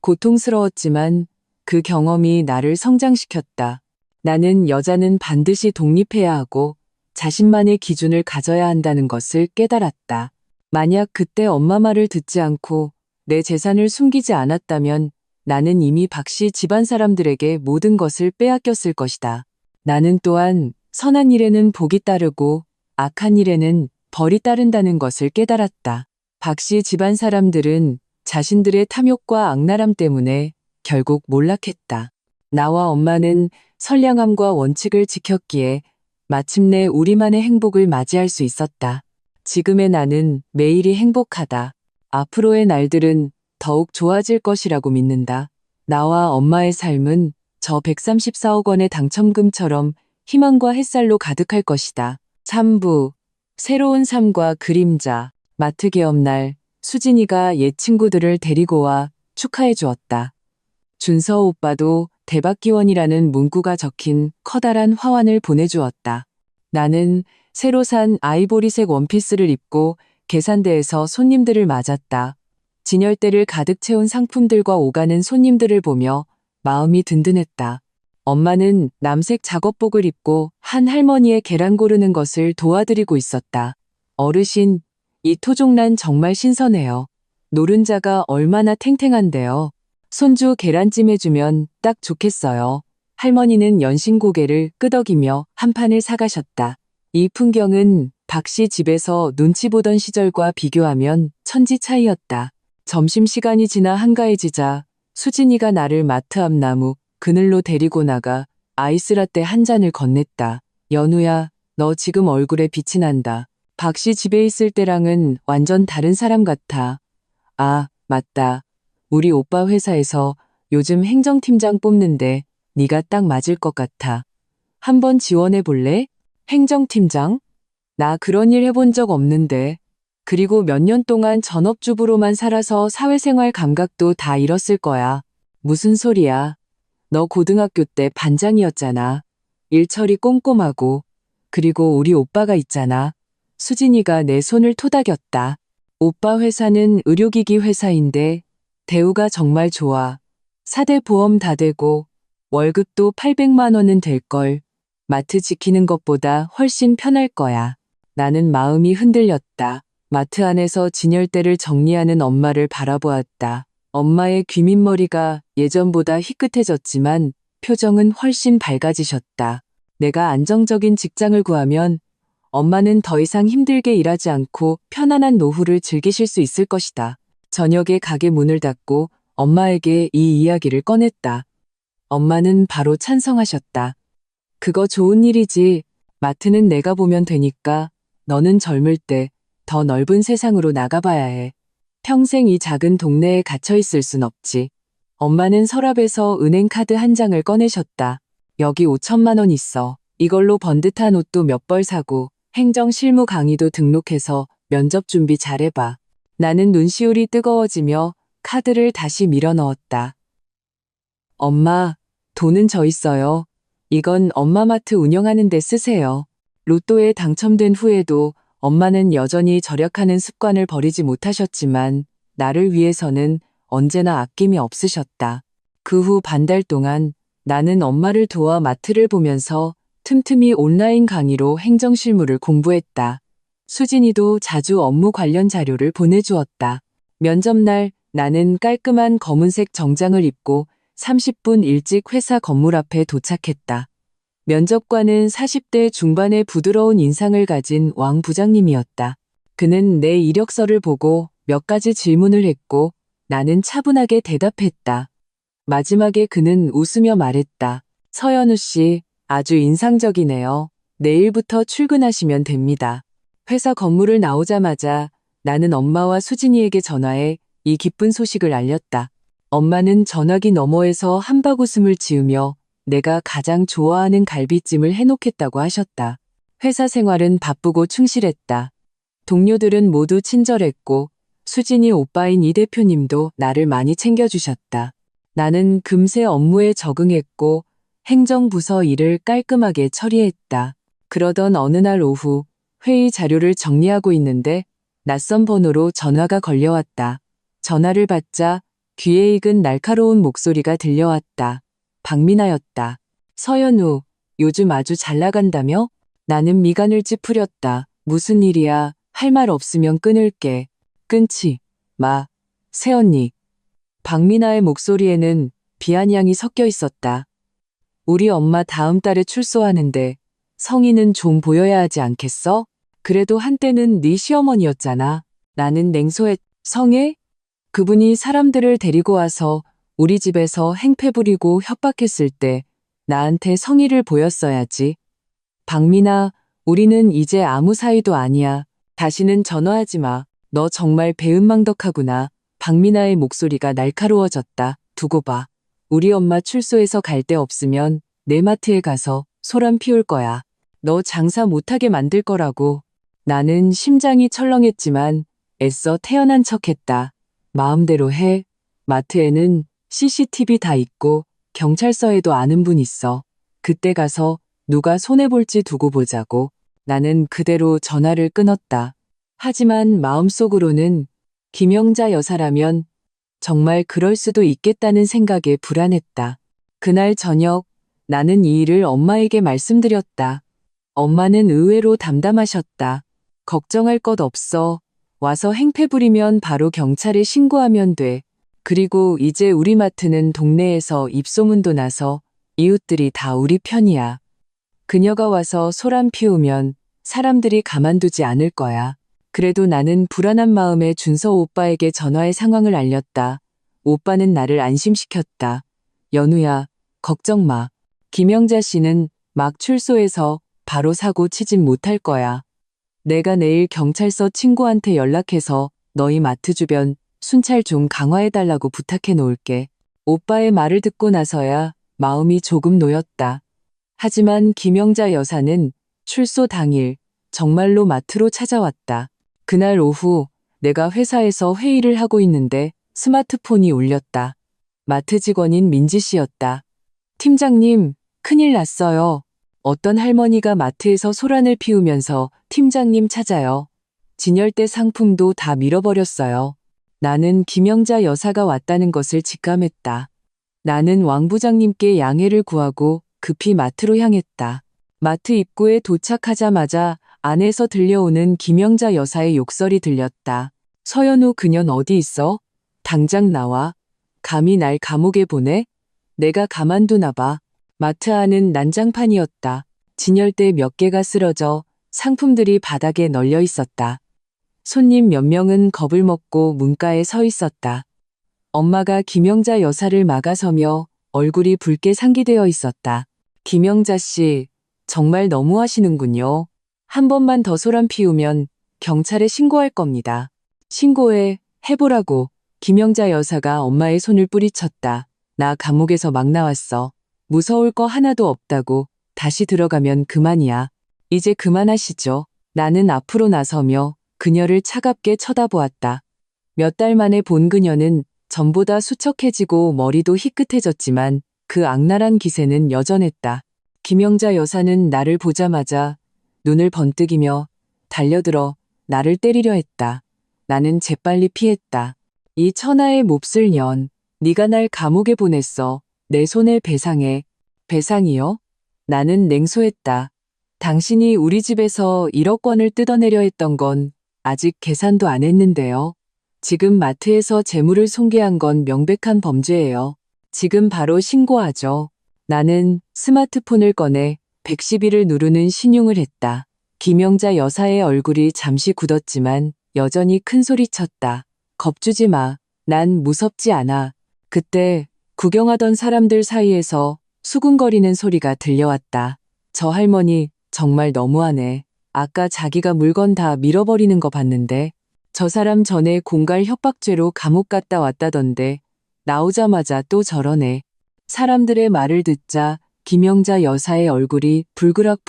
고통스러웠지만 그 경험이 나를 성장시켰다. 나는 여자는 반드시 독립해야 하고 자신만의 기준을 가져야 한다는 것을 깨달았다. 만약 그때 엄마 말을 듣지 않고 내 재산을 숨기지 않았다면 나는 이미 박씨 집안 사람들에게 모든 것을 빼앗겼을 것이다. 나는 또한 선한 일에는 복이 따르고 악한 일에는 벌이 따른다는 것을 깨달았다. 박씨 집안 사람들은 자신들의 탐욕과 악랄함 때문에 결국 몰락했다. 나와 엄마는 선량함과 원칙을 지켰기에 마침내 우리만의 행복을 맞이할 수 있었다. 지금의 나는 매일이 행복하다. 앞으로의 날들은 더욱 좋아질 것이라고 믿는다. 나와 엄마의 삶은 저 134억 원의 당첨금처럼 희망과 햇살로 가득할 것이다. 3부 새로운 삶과 그림자. 마트 개업날 수진이가 옛 친구들을 데리고 와 축하해 주었다. 준서 오빠도 대박기원이라는 문구가 적힌 커다란 화환을 보내주었다. 나는 새로 산 아이보리색 원피스를 입고 계산대에서 손님들을 맞았다. 진열대를 가득 채운 상품들과 오가는 손님들을 보며 마음이 든든했다. 엄마는 남색 작업복을 입고 한 할머니의 계란 고르는 것을 도와드리고 있었다. 어르신, 이 토종란 정말 신선해요. 노른자가 얼마나 탱탱한데요. 손주 계란찜 해주면 딱 좋겠어요. 할머니는 연신 고개를 끄덕이며 한 판을 사가셨다. 이 풍경은 박씨 집에서 눈치 보던 시절과 비교하면 천지 차이였다. 점심시간이 지나 한가해지자 수진이가 나를 마트 앞 나무 그늘로 데리고 나가 아이스라떼 한 잔을 건넸다. 연우야, 너 지금 얼굴에 빛이 난다. 박씨 집에 있을 때랑은 완전 다른 사람 같아. 아, 맞다. 우리 오빠 회사에서 요즘 행정팀장 뽑는데 네가 딱 맞을 것 같아. 한번 지원해 볼래? 행정팀장? 나 그런 일 해본 적 없는데. 그리고 몇 년 동안 전업주부로만 살아서 사회생활 감각도 다 잃었을 거야. 무슨 소리야. 너 고등학교 때 반장이었잖아. 일처리 꼼꼼하고. 그리고 우리 오빠가 있잖아. 수진이가 내 손을 토닥였다. 오빠 회사는 의료기기 회사인데 대우가 정말 좋아. 4대 보험 다 되고 월급도 800만 원은 될걸. 마트 지키는 것보다 훨씬 편할 거야. 나는 마음이 흔들렸다. 마트 안에서 진열대를 정리하는 엄마를 바라보았다. 엄마의 귀밑머리가 예전보다 희끗해졌지만 표정은 훨씬 밝아지셨다. 내가 안정적인 직장을 구하면 엄마는 더 이상 힘들게 일하지 않고 편안한 노후를 즐기실 수 있을 것이다. 저녁에 가게 문을 닫고 엄마에게 이 이야기를 꺼냈다. 엄마는 바로 찬성하셨다. 그거 좋은 일이지. 마트는 내가 보면 되니까 너는 젊을 때 더 넓은 세상으로 나가봐야 해. 평생 이 작은 동네에 갇혀 있을 순 없지. 엄마는 서랍에서 은행 카드 한 장을 꺼내셨다. 여기 5천만 원 있어. 이걸로 번듯한 옷도 몇 벌 사고 행정 실무 강의도 등록해서 면접 준비 잘해봐. 나는 눈시울이 뜨거워지며 카드를 다시 밀어 넣었다. 엄마, 돈은 저 있어요. 이건 엄마마트 운영하는 데 쓰세요. 로또에 당첨된 후에도 엄마는 여전히 절약하는 습관을 버리지 못하셨지만 나를 위해서는 언제나 아낌이 없으셨다. 그 후 반달 동안 나는 엄마를 도와 마트를 보면서 틈틈이 온라인 강의로 행정실무를 공부했다. 수진이도 자주 업무 관련 자료를 보내주었다. 면접날 나는 깔끔한 검은색 정장을 입고 30분 일찍 회사 건물 앞에 도착했다. 면접관은 40대 중반의 부드러운 인상을 가진 왕 부장님이었다. 그는 내 이력서를 보고 몇 가지 질문을 했고 나는 차분하게 대답했다. 마지막에 그는 웃으며 말했다. 서연우 씨, 아주 인상적이네요. 내일부터 출근하시면 됩니다. 회사 건물을 나오자마자 나는 엄마와 수진이에게 전화해 이 기쁜 소식을 알렸다. 엄마는 전화기 너머에서 한박웃음을 지으며 내가 가장 좋아하는 갈비찜을 해놓겠다고 하셨다. 회사 생활은 바쁘고 충실했다. 동료들은 모두 친절했고 수진이 오빠인 이 대표님도 나를 많이 챙겨주셨다. 나는 금세 업무에 적응했고 행정부서 일을 깔끔하게 처리했다. 그러던 어느 날 오후 회의 자료를 정리하고 있는데 낯선 번호로 전화가 걸려왔다. 전화를 받자 귀에 익은 날카로운 목소리가 들려왔다. 박미나였다. 서연우, 요즘 아주 잘 나간다며? 나는 미간을 찌푸렸다. 무슨 일이야? 할 말 없으면 끊을게. 끊지 마, 새언니. 박미나의 목소리에는 비아냥이 섞여 있었다. 우리 엄마 다음 달에 출소하는데 성의는 좀 보여야 하지 않겠어? 그래도 한때는 네 시어머니였잖아. 나는 냉소했. 성애? 그분이 사람들을 데리고 와서 우리 집에서 행패 부리고 협박했을 때 나한테 성의를 보였어야지. 박미나, 우리는 이제 아무 사이도 아니야. 다시는 전화하지 마. 너 정말 배은망덕하구나. 박미나의 목소리가 날카로워졌다. 두고 봐. 우리 엄마 출소해서 갈 데 없으면 내 마트에 가서 소란 피울 거야. 너 장사 못하게 만들 거라고. 나는 심장이 철렁했지만 애써 태연한 척했다. 마음대로 해. 마트에는 CCTV 다 있고 경찰서에도 아는 분 있어. 그때 가서 누가 손해볼지 두고 보자고. 나는 그대로 전화를 끊었다. 하지만 마음속으로는 김영자 여사라면 정말 그럴 수도 있겠다는 생각에 불안했다. 그날 저녁 나는 이 일을 엄마에게 말씀드렸다. 엄마는 의외로 담담하셨다. 걱정할 것 없어. 와서 행패 부리면 바로 경찰에 신고하면 돼. 그리고 이제 우리 마트는 동네에서 입소문도 나서 이웃들이 다 우리 편이야. 그녀가 와서 소란 피우면 사람들이 가만두지 않을 거야. 그래도 나는 불안한 마음에 준서 오빠에게 전화해 상황을 알렸다. 오빠는 나를 안심시켰다. 연우야, 걱정 마. 김영자 씨는 막 출소해서 바로 사고 치진 못할 거야. 내가 내일 경찰서 친구한테 연락해서 너희 마트 주변 순찰 좀 강화해달라고 부탁해 놓을게. 오빠의 말을 듣고 나서야 마음이 조금 놓였다. 하지만 김영자 여사는 출소 당일 정말로 마트로 찾아왔다. 그날 오후 내가 회사에서 회의를 하고 있는데 스마트폰이 울렸다. 마트 직원인 민지 씨였다. 팀장님, 큰일 났어요. 어떤 할머니가 마트에서 소란을 피우면서 팀장님 찾아요. 진열대 상품도 다 밀어버렸어요. 나는 김영자 여사가 왔다는 것을 직감했다. 나는 왕 부장님께 양해를 구하고 급히 마트로 향했다. 마트 입구에 도착하자마자 안에서 들려오는 김영자 여사의 욕설이 들렸다. 서연우 그년 어디 있어? 당장 나와. 감히 날 감옥에 보내? 내가 가만두나 봐. 마트 안은 난장판이었다. 진열대 몇 개가 쓰러져 상품들이 바닥에 널려 있었다. 손님 몇 명은 겁을 먹고 문가에 서 있었다. 엄마가 김영자 여사를 막아서며 얼굴이 붉게 상기되어 있었다. 김영자 씨, 정말 너무하시는군요. 한 번만 더 소란 피우면 경찰에 신고할 겁니다. 해보라고. 김영자 여사가 엄마의 손을 뿌리쳤다. 나 감옥에서 막 나왔어. 무서울 거 하나도 없다고. 다시 들어가면 그만이야. 이제 그만하시죠. 나는 앞으로 나서며 그녀를 차갑게 쳐다보았다. 몇 달 만에 본 그녀는 전보다 수척해지고 머리도 희끗해졌지만 그 악랄한 기세는 여전했다. 김영자 여사는 나를 보자마자 눈을 번뜩이며 달려들어 나를 때리려 했다. 나는 재빨리 피했다. 이 천하의 몹쓸 년, 네가 날 감옥에 보냈어. 내 손을 배상해. 배상이요? 나는 냉소했다. 당신이 우리 집에서 1억 원을 뜯어내려 했던 건 아직 계산도 안 했는데요. 지금 마트에서 재물을 손괴한 건 명백한 범죄예요. 지금 바로 신고하죠. 나는 스마트폰을 꺼내 112를 누르는 신용을 했다. 김영자 여사의 얼굴이 잠시 굳었지만 여전히 큰 소리 쳤다. 겁주지 마. 난 무섭지 않아. 그때 구경하던 사람들 사이에서 수군거리는 소리가 들려왔다. 저 할머니 정말 너무하네. 아까 자기가 물건 다 밀어버리는 거 봤는데 저 사람 전에 공갈 협박죄로 감옥 갔다 왔다던데 나오자마자 또 저러네. 사람들의 말을 듣자 김영자 여사의 얼굴이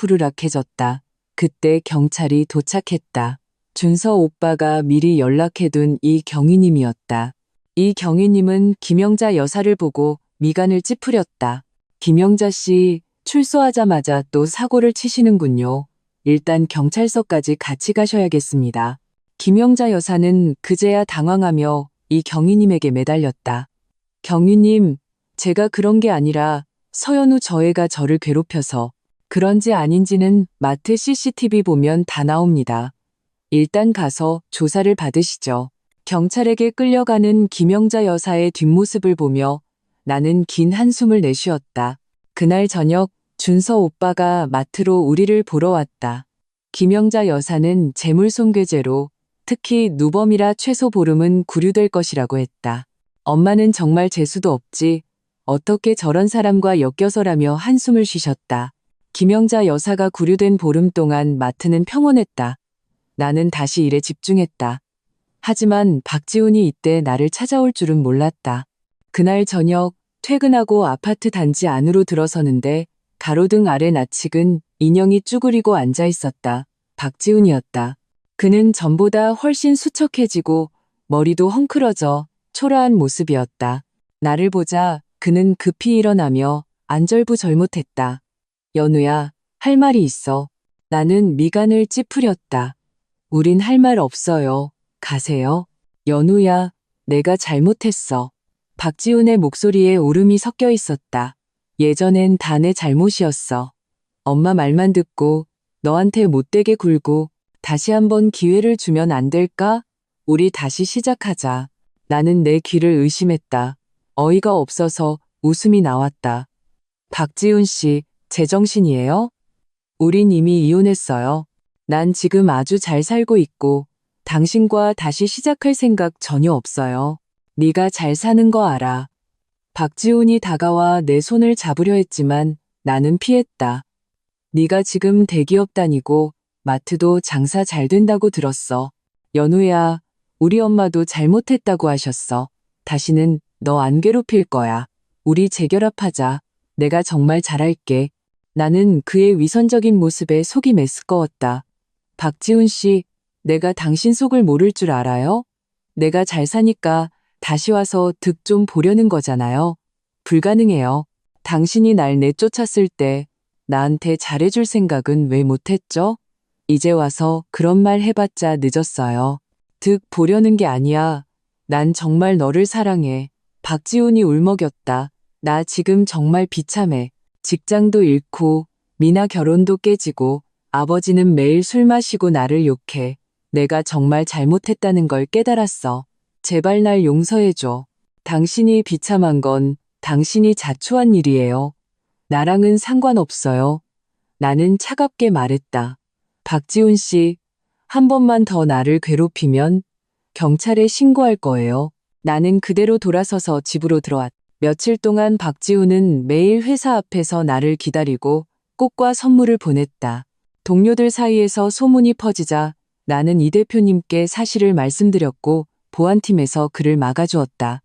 불그락푸르락해졌다. 그때 경찰이 도착했다. 준서 오빠가 미리 연락해둔 이경희님이었다. 이경희님은 김영자 여사를 보고 미간을 찌푸렸다. 김영자 씨, 출소하자마자 또 사고를 치시는군요. 일단 경찰서까지 같이 가셔야겠습니다. 김영자 여사는 그제야 당황하며 이경희님에게 매달렸다. 경희님, 제가 그런 게 아니라 서연우 저 애가 저를 괴롭혀서 그런지 아닌지는 마트 CCTV 보면 다 나옵니다. 일단 가서 조사를 받으시죠. 경찰에게 끌려가는 김영자 여사의 뒷모습을 보며 나는 긴 한숨을 내쉬었다. 그날 저녁 준서 오빠가 마트로 우리를 보러 왔다. 김영자 여사는 재물손괴죄로 특히 누범이라 최소 보름은 구류될 것이라고 했다. 엄마는 정말 재수도 없지. 어떻게 저런 사람과 엮여서라며 한숨을 쉬셨다. 김영자 여사가 구류된 보름 동안 마트는 평온했다. 나는 다시 일에 집중했다. 하지만 박지훈이 이때 나를 찾아올 줄은 몰랐다. 그날 저녁 퇴근하고 아파트 단지 안으로 들어서는데 가로등 아래 낯익은 인형이 쭈그리고 앉아 있었다. 박지훈이었다. 그는 전보다 훨씬 수척해지고 머리도 헝클어져 초라한 모습이었다. 나를 보자 그는 급히 일어나며 안절부절못했다. 연우야, 할 말이 있어. 나는 미간을 찌푸렸다. 우린 할 말 없어요. 가세요. 연우야, 내가 잘못했어. 박지훈의 목소리에 울음이 섞여 있었다. 예전엔 다 내 잘못이었어. 엄마 말만 듣고 너한테 못되게 굴고 다시 한번 기회를 주면 안 될까? 우리 다시 시작하자. 나는 내 귀를 의심했다. 어이가 없어서 웃음이 나왔다. 박지훈 씨, 제정신이에요? 우린 이미 이혼했어요. 난 지금 아주 잘 살고 있고 당신과 다시 시작할 생각 전혀 없어요. 네가 잘 사는 거 알아. 박지훈이 다가와 내 손을 잡으려 했지만 나는 피했다. 네가 지금 대기업 다니고 마트도 장사 잘 된다고 들었어. 연우야, 우리 엄마도 잘못했다고 하셨어. 다시는 너 안 괴롭힐 거야. 우리 재결합하자. 내가 정말 잘할게. 나는 그의 위선적인 모습에 속이 메스꺼웠다. 박지훈 씨, 내가 당신 속을 모를 줄 알아요? 내가 잘 사니까 다시 와서 득 좀 보려는 거잖아요. 불가능해요. 당신이 날 내쫓았을 때 나한테 잘해줄 생각은 왜 못했죠? 이제 와서 그런 말 해봤자 늦었어요. 득 보려는 게 아니야. 난 정말 너를 사랑해. 박지훈이 울먹였다. 나 지금 정말 비참해. 직장도 잃고 미나 결혼도 깨지고 아버지는 매일 술 마시고 나를 욕해. 내가 정말 잘못했다는 걸 깨달았어. 제발 날 용서해줘. 당신이 비참한 건 당신이 자초한 일이에요. 나랑은 상관없어요. 나는 차갑게 말했다. 박지훈 씨, 한 번만 더 나를 괴롭히면 경찰에 신고할 거예요. 나는 그대로 돌아서서 집으로 들어왔다. 며칠 동안 박지훈은 매일 회사 앞에서 나를 기다리고 꽃과 선물을 보냈다. 동료들 사이에서 소문이 퍼지자 나는 이 대표님께 사실을 말씀드렸고 보안팀에서 그를 막아주었다.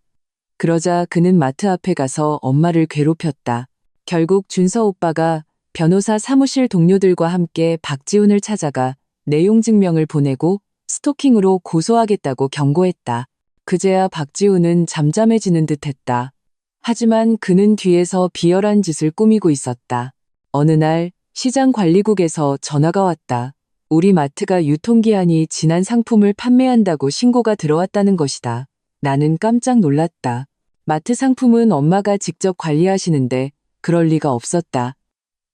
그러자 그는 마트 앞에 가서 엄마를 괴롭혔다. 결국 준서 오빠가 변호사 사무실 동료들과 함께 박지훈을 찾아가 내용 증명을 보내고 스토킹으로 고소하겠다고 경고했다. 그제야 박지훈은 잠잠해지는 듯했다. 하지만 그는 뒤에서 비열한 짓을 꾸미고 있었다. 어느 날 시장 관리국에서 전화가 왔다. 우리 마트가 유통기한이 지난 상품을 판매한다고 신고가 들어왔다는 것이다. 나는 깜짝 놀랐다. 마트 상품은 엄마가 직접 관리하시는데 그럴 리가 없었다.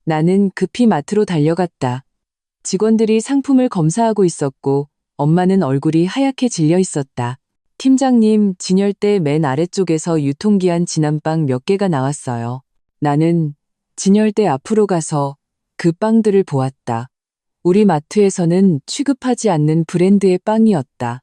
나는 급히 마트로 달려갔다. 직원들이 상품을 검사하고 있었고 엄마는 얼굴이 하얗게 질려 있었다. 팀장님, 진열대 맨 아래쪽에서 유통기한 지난 빵 몇 개가 나왔어요. 나는 진열대 앞으로 가서 그 빵들을 보았다. 우리 마트에서는 취급하지 않는 브랜드의 빵이었다.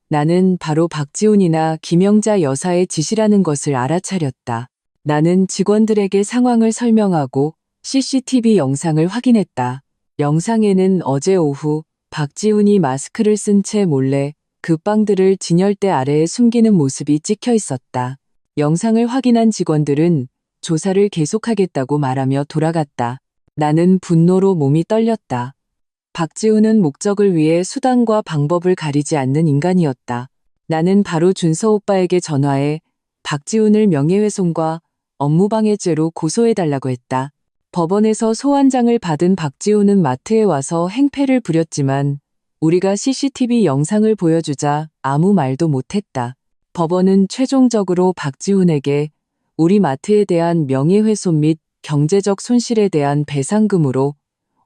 나는 바로 박지훈이나 김영자 여사의 짓이라는 것을 알아차렸다. 나는 직원들에게 상황을 설명하고 CCTV 영상을 확인했다. 영상에는 어제 오후 박지훈이 마스크를 쓴 채 몰래 그 빵들을 진열대 아래에 숨기는 모습이 찍혀 있었다. 영상을 확인한 직원들은 조사를 계속하겠다고 말하며 돌아갔다. 나는 분노로 몸이 떨렸다. 박지훈은 목적을 위해 수단과 방법을 가리지 않는 인간이었다. 나는 바로 준서 오빠에게 전화해 박지훈을 명예훼손과 업무방해죄로 고소해달라고 했다. 법원에서 소환장을 받은 박지훈은 마트에 와서 행패를 부렸지만 우리가 CCTV 영상을 보여주자 아무 말도 못했다. 법원은 최종적으로 박지훈에게 우리 마트에 대한 명예훼손 및 경제적 손실에 대한 배상금으로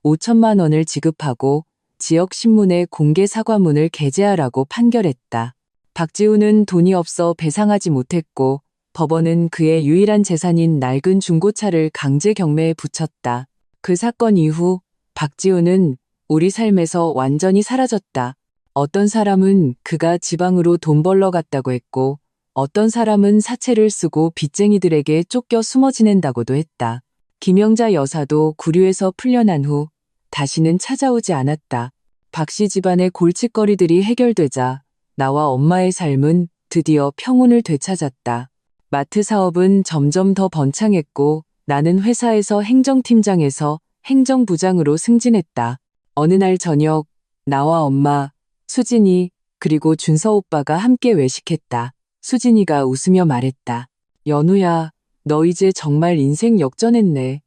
5천만 원을 지급하고 지역신문에 공개 사과문을 게재하라고 판결했다. 박지훈은 돈이 없어 배상하지 못했고 법원은 그의 유일한 재산인 낡은 중고차를 강제 경매에 붙였다. 그 사건 이후 박지훈은 우리 삶에서 완전히 사라졌다. 어떤 사람은 그가 지방으로 돈 벌러 갔다고 했고 어떤 사람은 사채를 쓰고 빚쟁이들에게 쫓겨 숨어 지낸다고도 했다. 김영자 여사도 구류에서 풀려난 후 다시는 찾아오지 않았다. 박씨 집안의 골칫거리들이 해결되자 나와 엄마의 삶은 드디어 평온을 되찾았다. 마트 사업은 점점 더 번창했고 나는 회사에서 행정팀장에서 행정부장으로 승진했다. 어느 날 저녁 나와 엄마, 수진이 그리고 준서 오빠가 함께 외식했다. 수진이가 웃으며 말했다. 연우야, 너 이제 정말 인생 역전했네.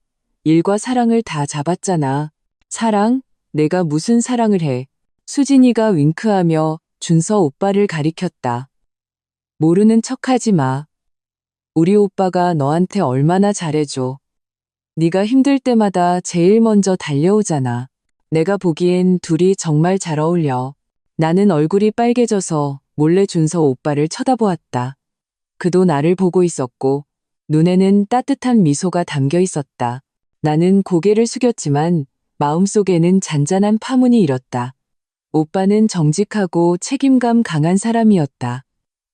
일과 사랑을 다 잡았잖아. 사랑? 내가 무슨 사랑을 해. 수진이가 윙크하며 준서 오빠를 가리켰다. 모르는 척하지 마. 우리 오빠가 너한테 얼마나 잘해줘. 네가 힘들 때마다 제일 먼저 달려오잖아. 내가 보기엔 둘이 정말 잘 어울려. 나는 얼굴이 빨개져서 몰래 준서 오빠를 쳐다보았다. 그도 나를 보고 있었고 눈에는 따뜻한 미소가 담겨 있었다. 나는 고개를 숙였지만 마음속에는 잔잔한 파문이 일었다. 오빠는 정직하고 책임감 강한 사람이었다.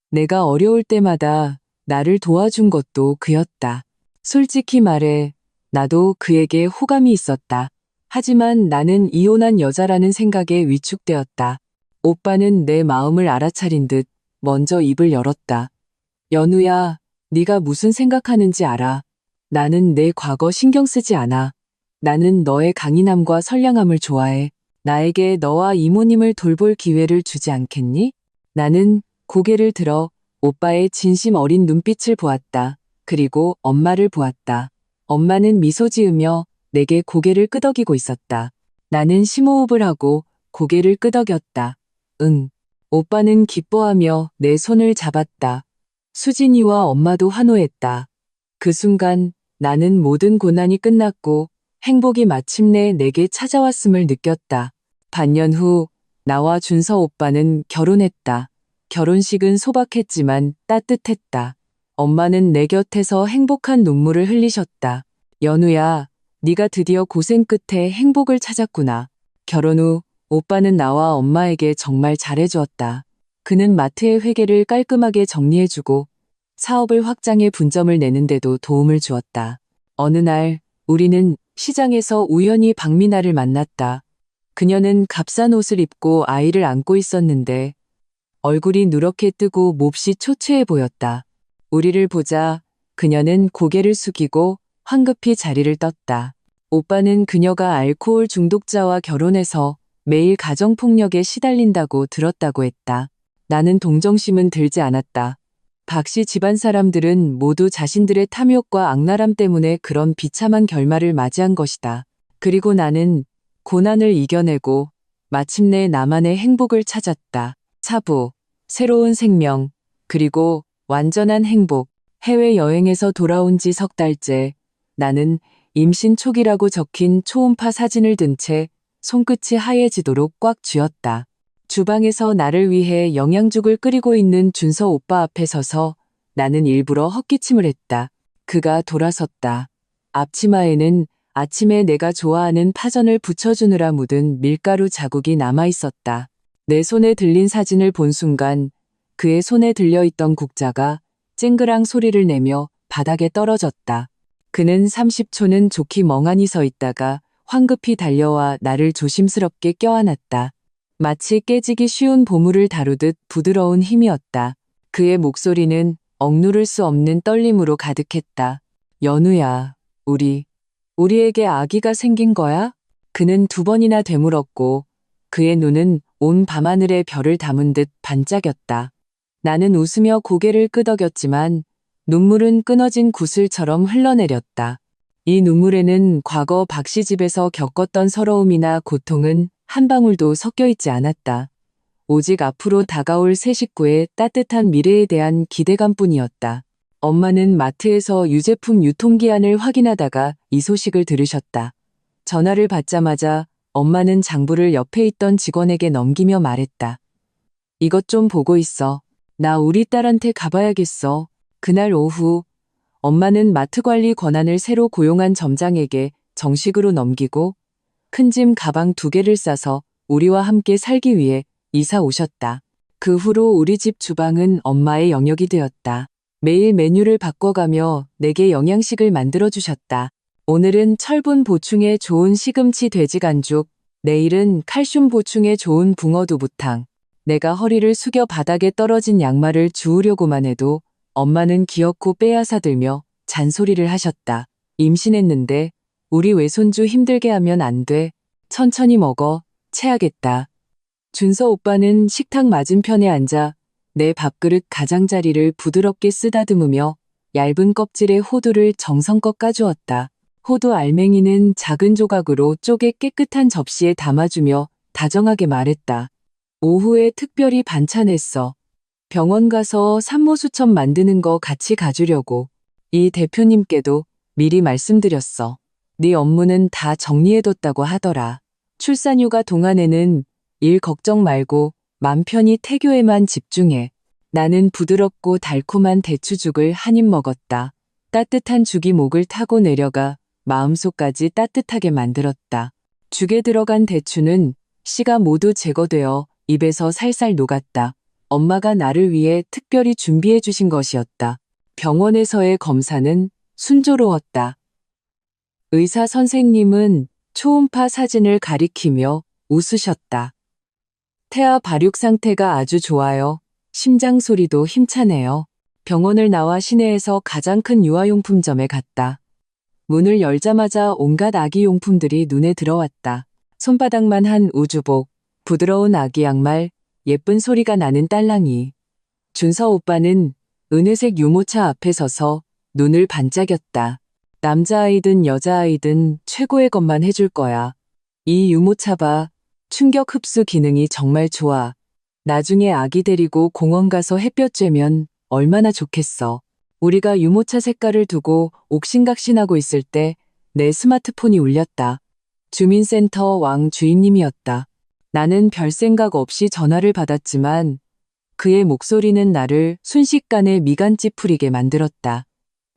내가 어려울 때마다 나를 도와준 것도 그였다. 솔직히 말해 나도 그에게 호감이 있었다. 하지만 나는 이혼한 여자라는 생각에 위축되었다. 오빠는 내 마음을 알아차린 듯 먼저 입을 열었다. 연우야, 네가 무슨 생각하는지 알아. 나는 내 과거 신경 쓰지 않아. 나는 너의 강인함과 선량함을 좋아해. 나에게 너와 이모님을 돌볼 기회를 주지 않겠니? 나는 고개를 들어 오빠의 진심 어린 눈빛을 보았다. 그리고 엄마를 보았다. 엄마는 미소 지으며 내게 고개를 끄덕이고 있었다. 나는 심호흡을 하고 고개를 끄덕였다. 응. 오빠는 기뻐하며 내 손을 잡았다. 수진이와 엄마도 환호했다. 그 순간 나는 모든 고난이 끝났고 행복이 마침내 내게 찾아왔음을 느꼈다. 반년 후 나와 준서 오빠는 결혼했다. 결혼식은 소박했지만 따뜻했다. 엄마는 내 곁에서 행복한 눈물을 흘리셨다. 연우야, 네가 드디어 고생 끝에 행복을 찾았구나. 결혼 후 오빠는 나와 엄마에게 정말 잘해주었다. 그는 마트의 회계를 깔끔하게 정리해주고 사업을 확장해 분점을 내는데도 도움을 주었다. 어느 날 우리는 시장에서 우연히 박미나를 만났다. 그녀는 값싼 옷을 입고 아이를 안고 있었는데 얼굴이 누렇게 뜨고 몹시 초췌해 보였다. 우리를 보자 그녀는 고개를 숙이고 황급히 자리를 떴다. 오빠는 그녀가 알코올 중독자와 결혼해서 매일 가정폭력에 시달린다고 들었다고 했다. 나는 동정심은 들지 않았다. 박 씨 집안 사람들은 모두 자신들의 탐욕과 악랄함 때문에 그런 비참한 결말을 맞이한 것이다. 그리고 나는 고난을 이겨내고 마침내 나만의 행복을 찾았다. 차부, 새로운 생명, 그리고 완전한 행복. 해외여행에서 돌아온 지 석 달째 나는 임신 초기라고 적힌 초음파 사진을 든 채 손끝이 하얘지도록 꽉 쥐었다. 주방에서 나를 위해 영양죽을 끓이고 있는 준서 오빠 앞에 서서 나는 일부러 헛기침을 했다. 그가 돌아섰다. 앞치마에는 아침에 내가 좋아하는 파전을 부쳐주느라 묻은 밀가루 자국이 남아있었다. 내 손에 들린 사진을 본 순간 그의 손에 들려있던 국자가 쨍그랑 소리를 내며 바닥에 떨어졌다. 그는 30초는 좋게 멍하니 서 있다가 황급히 달려와 나를 조심스럽게 껴안았다. 마치 깨지기 쉬운 보물을 다루듯 부드러운 힘이었다. 그의 목소리는 억누를 수 없는 떨림으로 가득했다. 연우야, 우리에게 아기가 생긴 거야? 그는 2번이나 되물었고 그의 눈은 온 밤하늘의 별을 담은 듯 반짝였다. 나는 웃으며 고개를 끄덕였지만 눈물은 끊어진 구슬처럼 흘러내렸다. 이 눈물에는 과거 박 씨 집에서 겪었던 서러움이나 고통은 한 방울도 섞여 있지 않았다. 오직 앞으로 다가올 새 식구의 따뜻한 미래에 대한 기대감뿐이었다. 엄마는 마트에서 유제품 유통기한을 확인하다가 이 소식을 들으셨다. 전화를 받자마자 엄마는 장부를 옆에 있던 직원에게 넘기며 말했다. 이것 좀 보고 있어. 나 우리 딸한테 가봐야겠어. 그날 오후 엄마는 마트 관리 권한을 새로 고용한 점장에게 정식으로 넘기고 큰 짐 가방 2개를 싸서 우리와 함께 살기 위해 이사 오셨다. 그 후로 우리 집 주방은 엄마의 영역이 되었다. 매일 메뉴를 바꿔가며 내게 영양식을 만들어주셨다. 오늘은 철분 보충에 좋은 시금치 돼지간죽, 내일은 칼슘 보충에 좋은 붕어두부탕. 내가 허리를 숙여 바닥에 떨어진 양말을 주우려고만 해도 엄마는 기어코 빼앗아들며 잔소리를 하셨다. 임신했는데 우리 외손주 힘들게 하면 안 돼. 천천히 먹어. 체하겠다. 준서 오빠는 식탁 맞은편에 앉아 내 밥그릇 가장자리를 부드럽게 쓰다듬으며 얇은 껍질에 호두를 정성껏 까주었다. 호두 알맹이는 작은 조각으로 쪼개 깨끗한 접시에 담아주며 다정하게 말했다. 오후에 특별히 반찬했어. 병원 가서 산모수첩 만드는 거 같이 가주려고. 이 대표님께도 미리 말씀드렸어. 네 업무는 다 정리해뒀다고 하더라. 출산휴가 동안에는 일 걱정 말고 맘 편히 태교에만 집중해. 나는 부드럽고 달콤한 대추죽을 한 입 먹었다. 따뜻한 죽이 목을 타고 내려가 마음속까지 따뜻하게 만들었다. 죽에 들어간 대추는 씨가 모두 제거되어 입에서 살살 녹았다. 엄마가 나를 위해 특별히 준비해 주신 것이었다. 병원에서의 검사는 순조로웠다. 의사 선생님은 초음파 사진을 가리키며 웃으셨다. 태아 발육 상태가 아주 좋아요. 심장 소리도 힘차네요. 병원을 나와 시내에서 가장 큰 유아용품점에 갔다. 문을 열자마자 온갖 아기용품들이 눈에 들어왔다. 손바닥만 한 우주복, 부드러운 아기 양말, 예쁜 소리가 나는 딸랑이. 준서 오빠는 은회색 유모차 앞에 서서 눈을 반짝였다. 남자아이든 여자아이든 최고의 것만 해줄 거야. 이 유모차 봐. 충격 흡수 기능이 정말 좋아. 나중에 아기 데리고 공원 가서 햇볕 쬐면 얼마나 좋겠어. 우리가 유모차 색깔을 두고 옥신각신하고 있을 때 내 스마트폰이 울렸다. 주민센터 왕 주임님이었다. 나는 별 생각 없이 전화를 받았지만 그의 목소리는 나를 순식간에 미간 찌푸리게 만들었다.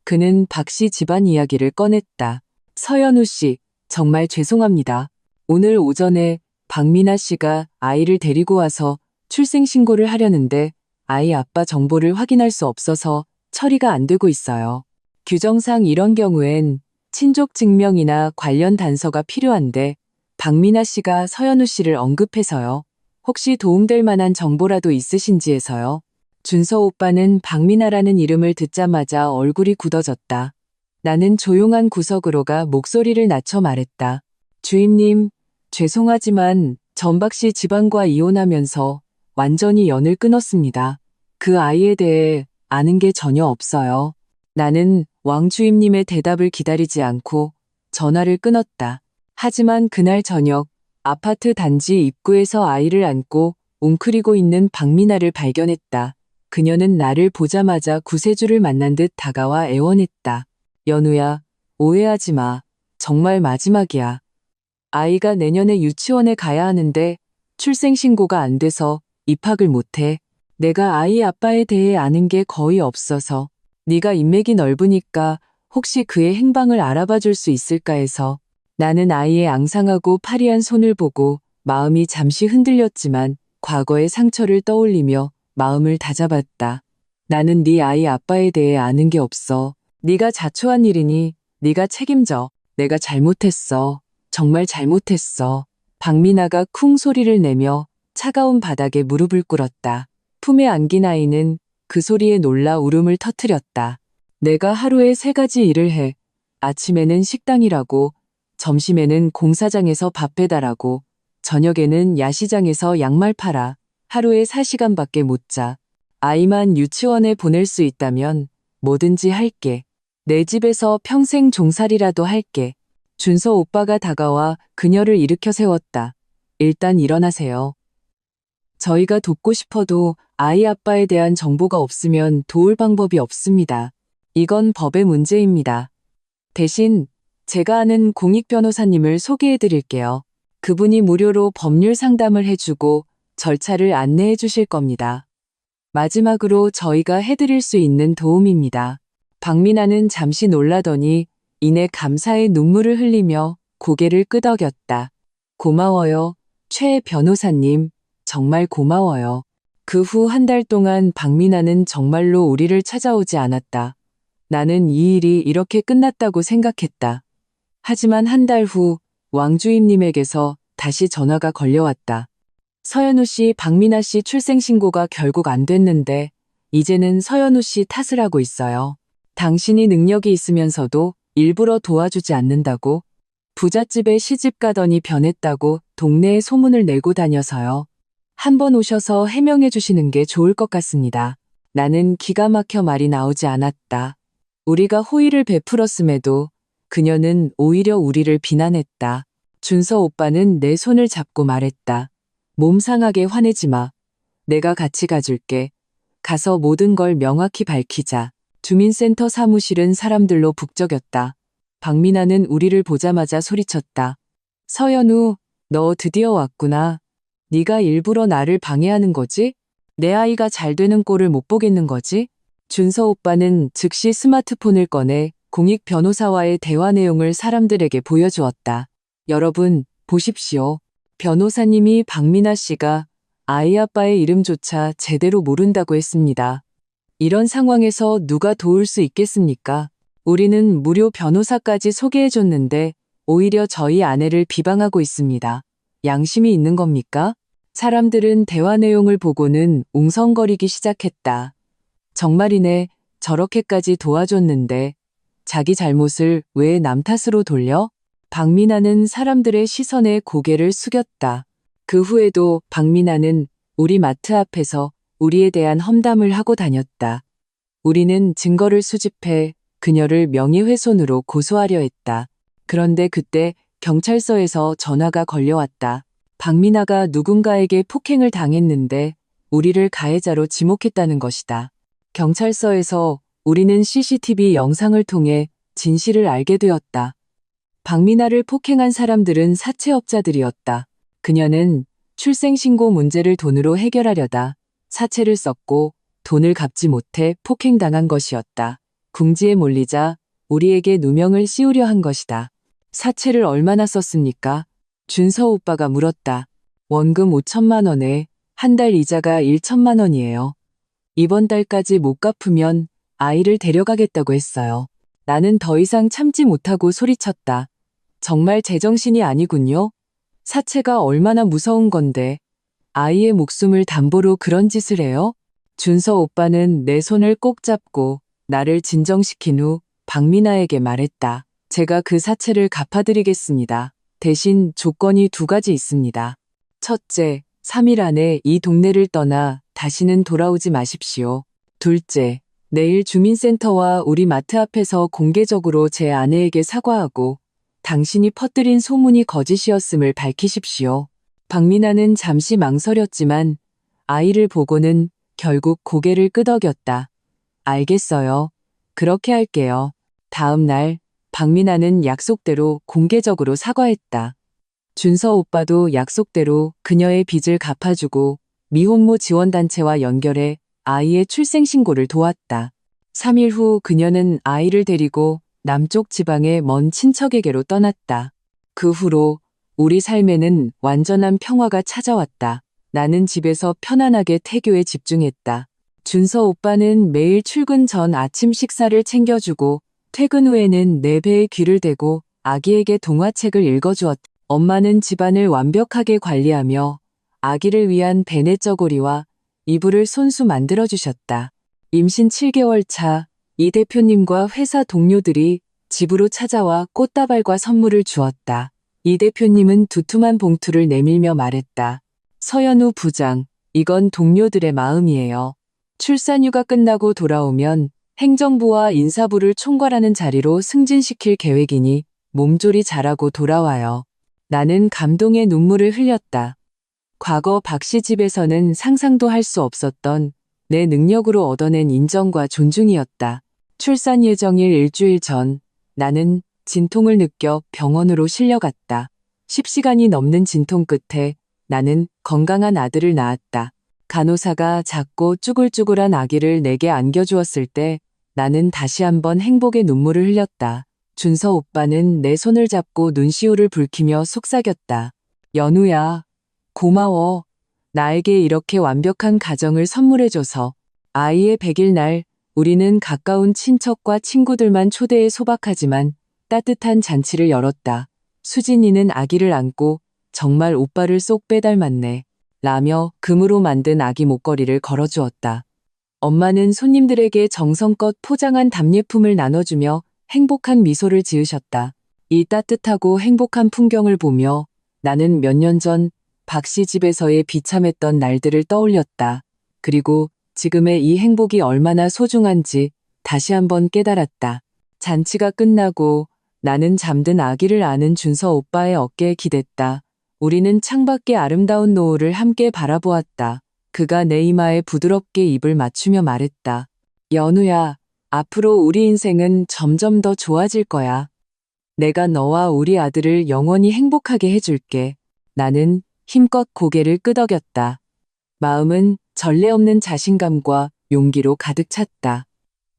그는 박 씨 집안 이야기를 꺼냈다. 서연우 씨, 정말 죄송합니다. 오늘 오전에 박미나 씨가 아이를 데리고 와서 출생신고를 하려는데 아이 아빠 정보를 확인할 수 없어서 처리가 안 되고 있어요. 규정상 이런 경우엔 친족 증명이나 관련 단서가 필요한데 박미나 씨가 서연우 씨를 언급해서요. 혹시 도움될 만한 정보라도 있으신지 해서요. 준서 오빠는 박미나라는 이름을 듣자마자 얼굴이 굳어졌다. 나는 조용한 구석으로 가 목소리를 낮춰 말했다. 주임님, 죄송하지만 전박 씨 집안과 이혼하면서 완전히 연을 끊었습니다. 그 아이에 대해 아는 게 전혀 없어요. 나는 왕 주임님의 대답을 기다리지 않고 전화를 끊었다. 하지만 그날 저녁 아파트 단지 입구에서 아이를 안고 웅크리고 있는 박미나를 발견했다. 그녀는 나를 보자마자 구세주를 만난 듯 다가와 애원했다. 연우야, 오해하지 마. 정말 마지막이야. 아이가 내년에 유치원에 가야 하는데 출생신고가 안 돼서 입학을 못해. 내가 아이 아빠에 대해 아는 게 거의 없어서 네가 인맥이 넓으니까 혹시 그의 행방을 알아봐 줄 수 있을까 해서. 나는 아이의 앙상하고 파리한 손을 보고 마음이 잠시 흔들렸지만 과거의 상처를 떠올리며 마음을 다잡았다. 나는 네 아이 아빠에 대해 아는 게 없어. 네가 자초한 일이니 네가 책임져. 내가 잘못했어. 정말 잘못했어. 박미나가 쿵 소리를 내며 차가운 바닥에 무릎을 꿇었다. 품에 안긴 아이는 그 소리에 놀라 울음을 터뜨렸다. 내가 하루에 3가지 일을 해. 아침에는 식당이라고, 점심에는 공사장에서 밥 배달하고, 저녁에는 야시장에서 양말 팔아. 하루에 4시간밖에 못 자. 아이만 유치원에 보낼 수 있다면 뭐든지 할게. 내 집에서 평생 종살이라도 할게. 준서 오빠가 다가와 그녀를 일으켜 세웠다. 일단 일어나세요. 저희가 돕고 싶어도 아이 아빠에 대한 정보가 없으면 도울 방법이 없습니다. 이건 법의 문제입니다. 대신 제가 아는 공익 변호사님을 소개해 드릴게요. 그분이 무료로 법률 상담을 해주고 절차를 안내해 주실 겁니다. 마지막으로 저희가 해드릴 수 있는 도움입니다. 박미나는 잠시 놀라더니 이내 감사의 눈물을 흘리며 고개를 끄덕였다. 고마워요, 최 변호사님. 정말 고마워요. 그 후 1달 동안 박미나는 정말로 우리를 찾아오지 않았다. 나는 이 일이 이렇게 끝났다고 생각했다. 하지만 1달 후 왕주임님에게서 다시 전화가 걸려왔다. 서연우 씨, 박미나 씨 출생신고가 결국 안 됐는데 이제는 서연우 씨 탓을 하고 있어요. 당신이 능력이 있으면서도 일부러 도와주지 않는다고, 부잣집에 시집 가더니 변했다고 동네에 소문을 내고 다녀서요. 한번 오셔서 해명해 주시는 게 좋을 것 같습니다. 나는 기가 막혀 말이 나오지 않았다. 우리가 호의를 베풀었음에도 그녀는 오히려 우리를 비난했다. 준서 오빠는 내 손을 잡고 말했다. 몸 상하게 화내지 마. 내가 같이 가줄게. 가서 모든 걸 명확히 밝히자. 주민센터 사무실은 사람들로 북적였다. 박미나는 우리를 보자마자 소리쳤다. 서연우, 너 드디어 왔구나. 네가 일부러 나를 방해하는 거지? 내 아이가 잘 되는 꼴을 못 보겠는 거지? 준서 오빠는 즉시 스마트폰을 꺼내 공익 변호사와의 대화 내용을 사람들에게 보여주었다. 여러분, 보십시오. 변호사님이 박미나 씨가 아이 아빠의 이름조차 제대로 모른다고 했습니다. 이런 상황에서 누가 도울 수 있겠습니까? 우리는 무료 변호사까지 소개해줬는데 오히려 저희 아내를 비방하고 있습니다. 양심이 있는 겁니까? 사람들은 대화 내용을 보고는 웅성거리기 시작했다. 정말이네, 저렇게까지 도와줬는데 자기 잘못을 왜 남 탓으로 돌려? 박미나는 사람들의 시선에 고개를 숙였다. 그 후에도 박미나는 우리 마트 앞에서 우리에 대한 험담을 하고 다녔다. 우리는 증거를 수집해 그녀를 명예훼손으로 고소하려 했다. 그런데 그때 경찰서에서 전화가 걸려왔다. 박미나가 누군가에게 폭행을 당했는데 우리를 가해자로 지목했다는 것이다. 경찰서에서 우리는 CCTV 영상을 통해 진실을 알게 되었다. 박미나를 폭행한 사람들은 사채업자들이었다. 그녀는 출생신고 문제를 돈으로 해결하려다 사채를 썼고 돈을 갚지 못해 폭행당한 것이었다. 궁지에 몰리자 우리에게 누명을 씌우려 한 것이다. 사채를 얼마나 썼습니까? 준서 오빠가 물었다. 원금 5천만 원에 한 달 이자가 1천만 원이에요. 이번 달까지 못 갚으면 아이를 데려가겠다고 했어요. 나는 더 이상 참지 못하고 소리쳤다. 정말 제정신이 아니군요. 사체가 얼마나 무서운 건데 아이의 목숨을 담보로 그런 짓을 해요? 준서 오빠는 내 손을 꼭 잡고 나를 진정시킨 후 박미나에게 말했다. 제가 그 사체를 갚아드리겠습니다. 대신 조건이 2가지 있습니다. 첫째, 3일 안에 이 동네를 떠나 다시는 돌아오지 마십시오. 둘째, 내일 주민센터와 우리 마트 앞에서 공개적으로 제 아내에게 사과하고 당신이 퍼뜨린 소문이 거짓이었음을 밝히십시오. 박미나는 잠시 망설였지만 아이를 보고는 결국 고개를 끄덕였다. 알겠어요. 그렇게 할게요. 다음 날 박미나는 약속대로 공개적으로 사과했다. 준서 오빠도 약속대로 그녀의 빚을 갚아주고 미혼모 지원단체와 연결해 아이의 출생신고를 도왔다. 3일 후 그녀는 아이를 데리고 남쪽 지방의 먼 친척에게로 떠났다. 그 후로 우리 삶에는 완전한 평화가 찾아왔다. 나는 집에서 편안하게 태교에 집중했다. 준서 오빠는 매일 출근 전 아침 식사를 챙겨주고 퇴근 후에는 내 배에 귀를 대고 아기에게 동화책을 읽어주었다. 엄마는 집안을 완벽하게 관리하며 아기를 위한 베네쩌고리와 이불을 손수 만들어주셨다. 임신 7개월 차 이 대표님과 회사 동료들이 집으로 찾아와 꽃다발과 선물을 주었다. 이 대표님은 두툼한 봉투를 내밀며 말했다. 서연우 부장, 이건 동료들의 마음이에요. 출산휴가 끝나고 돌아오면 행정부와 인사부를 총괄하는 자리로 승진시킬 계획이니 몸조리 잘하고 돌아와요. 나는 감동의 눈물을 흘렸다. 과거 박씨 집에서는 상상도 할 수 없었던 내 능력으로 얻어낸 인정과 존중이었다. 출산 예정일 일주일 전 나는 진통을 느껴 병원으로 실려갔다. 10시간이 넘는 진통 끝에 나는 건강한 아들을 낳았다. 간호사가 작고 쭈글쭈글한 아기를 내게 안겨주었을 때 나는 다시 한번 행복의 눈물을 흘렸다. 준서 오빠는 내 손을 잡고 눈시울을 붉히며 속삭였다. 연우야, 고마워. 나에게 이렇게 완벽한 가정을 선물해줘서. 아이의 100일 날 우리는 가까운 친척과 친구들만 초대해 소박하지만 따뜻한 잔치를 열었다. 수진이는 아기를 안고 정말 오빠를 쏙 빼닮았네. 라며 금으로 만든 아기 목걸이를 걸어주었다. 엄마는 손님들에게 정성껏 포장한 답례품을 나눠주며 행복한 미소를 지으셨다. 이 따뜻하고 행복한 풍경을 보며 나는 몇 년 전 박씨 집에서의 비참했던 날들을 떠올렸다. 그리고 지금의 이 행복이 얼마나 소중한지 다시 한번 깨달았다. 잔치가 끝나고 나는 잠든 아기를 안은 준서 오빠의 어깨에 기댔다. 우리는 창밖의 아름다운 노을을 함께 바라보았다. 그가 내 이마에 부드럽게 입을 맞추며 말했다. 연우야, 앞으로 우리 인생은 점점 더 좋아질 거야. 내가 너와 우리 아들을 영원히 행복하게 해줄게. 나는 힘껏 고개를 끄덕였다. 마음은 전례 없는 자신감과 용기로 가득 찼다.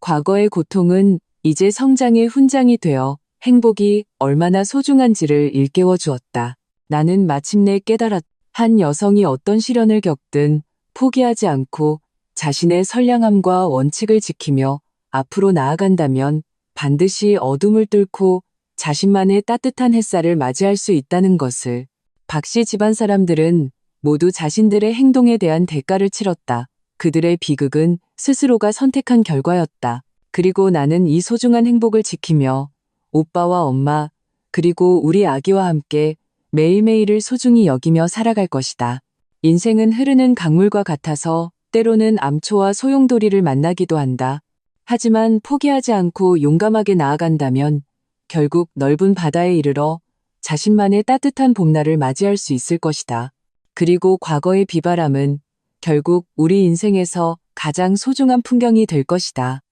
과거의 고통은 이제 성장의 훈장이 되어 행복이 얼마나 소중한지를 일깨워 주었다. 나는 마침내 깨달았다. 한 여성이 어떤 시련을 겪든 포기하지 않고 자신의 선량함과 원칙을 지키며 앞으로 나아간다면 반드시 어둠을 뚫고 자신만의 따뜻한 햇살을 맞이할 수 있다는 것을. 박씨 집안 사람들은 모두 자신들의 행동에 대한 대가를 치렀다. 그들의 비극은 스스로가 선택한 결과였다. 그리고 나는 이 소중한 행복을 지키며 오빠와 엄마 그리고 우리 아기와 함께 매일매일을 소중히 여기며 살아갈 것이다. 인생은 흐르는 강물과 같아서 때로는 암초와 소용돌이를 만나기도 한다. 하지만 포기하지 않고 용감하게 나아간다면 결국 넓은 바다에 이르러 자신만의 따뜻한 봄날을 맞이할 수 있을 것이다. 그리고 과거의 비바람은 결국 우리 인생에서 가장 소중한 풍경이 될 것이다.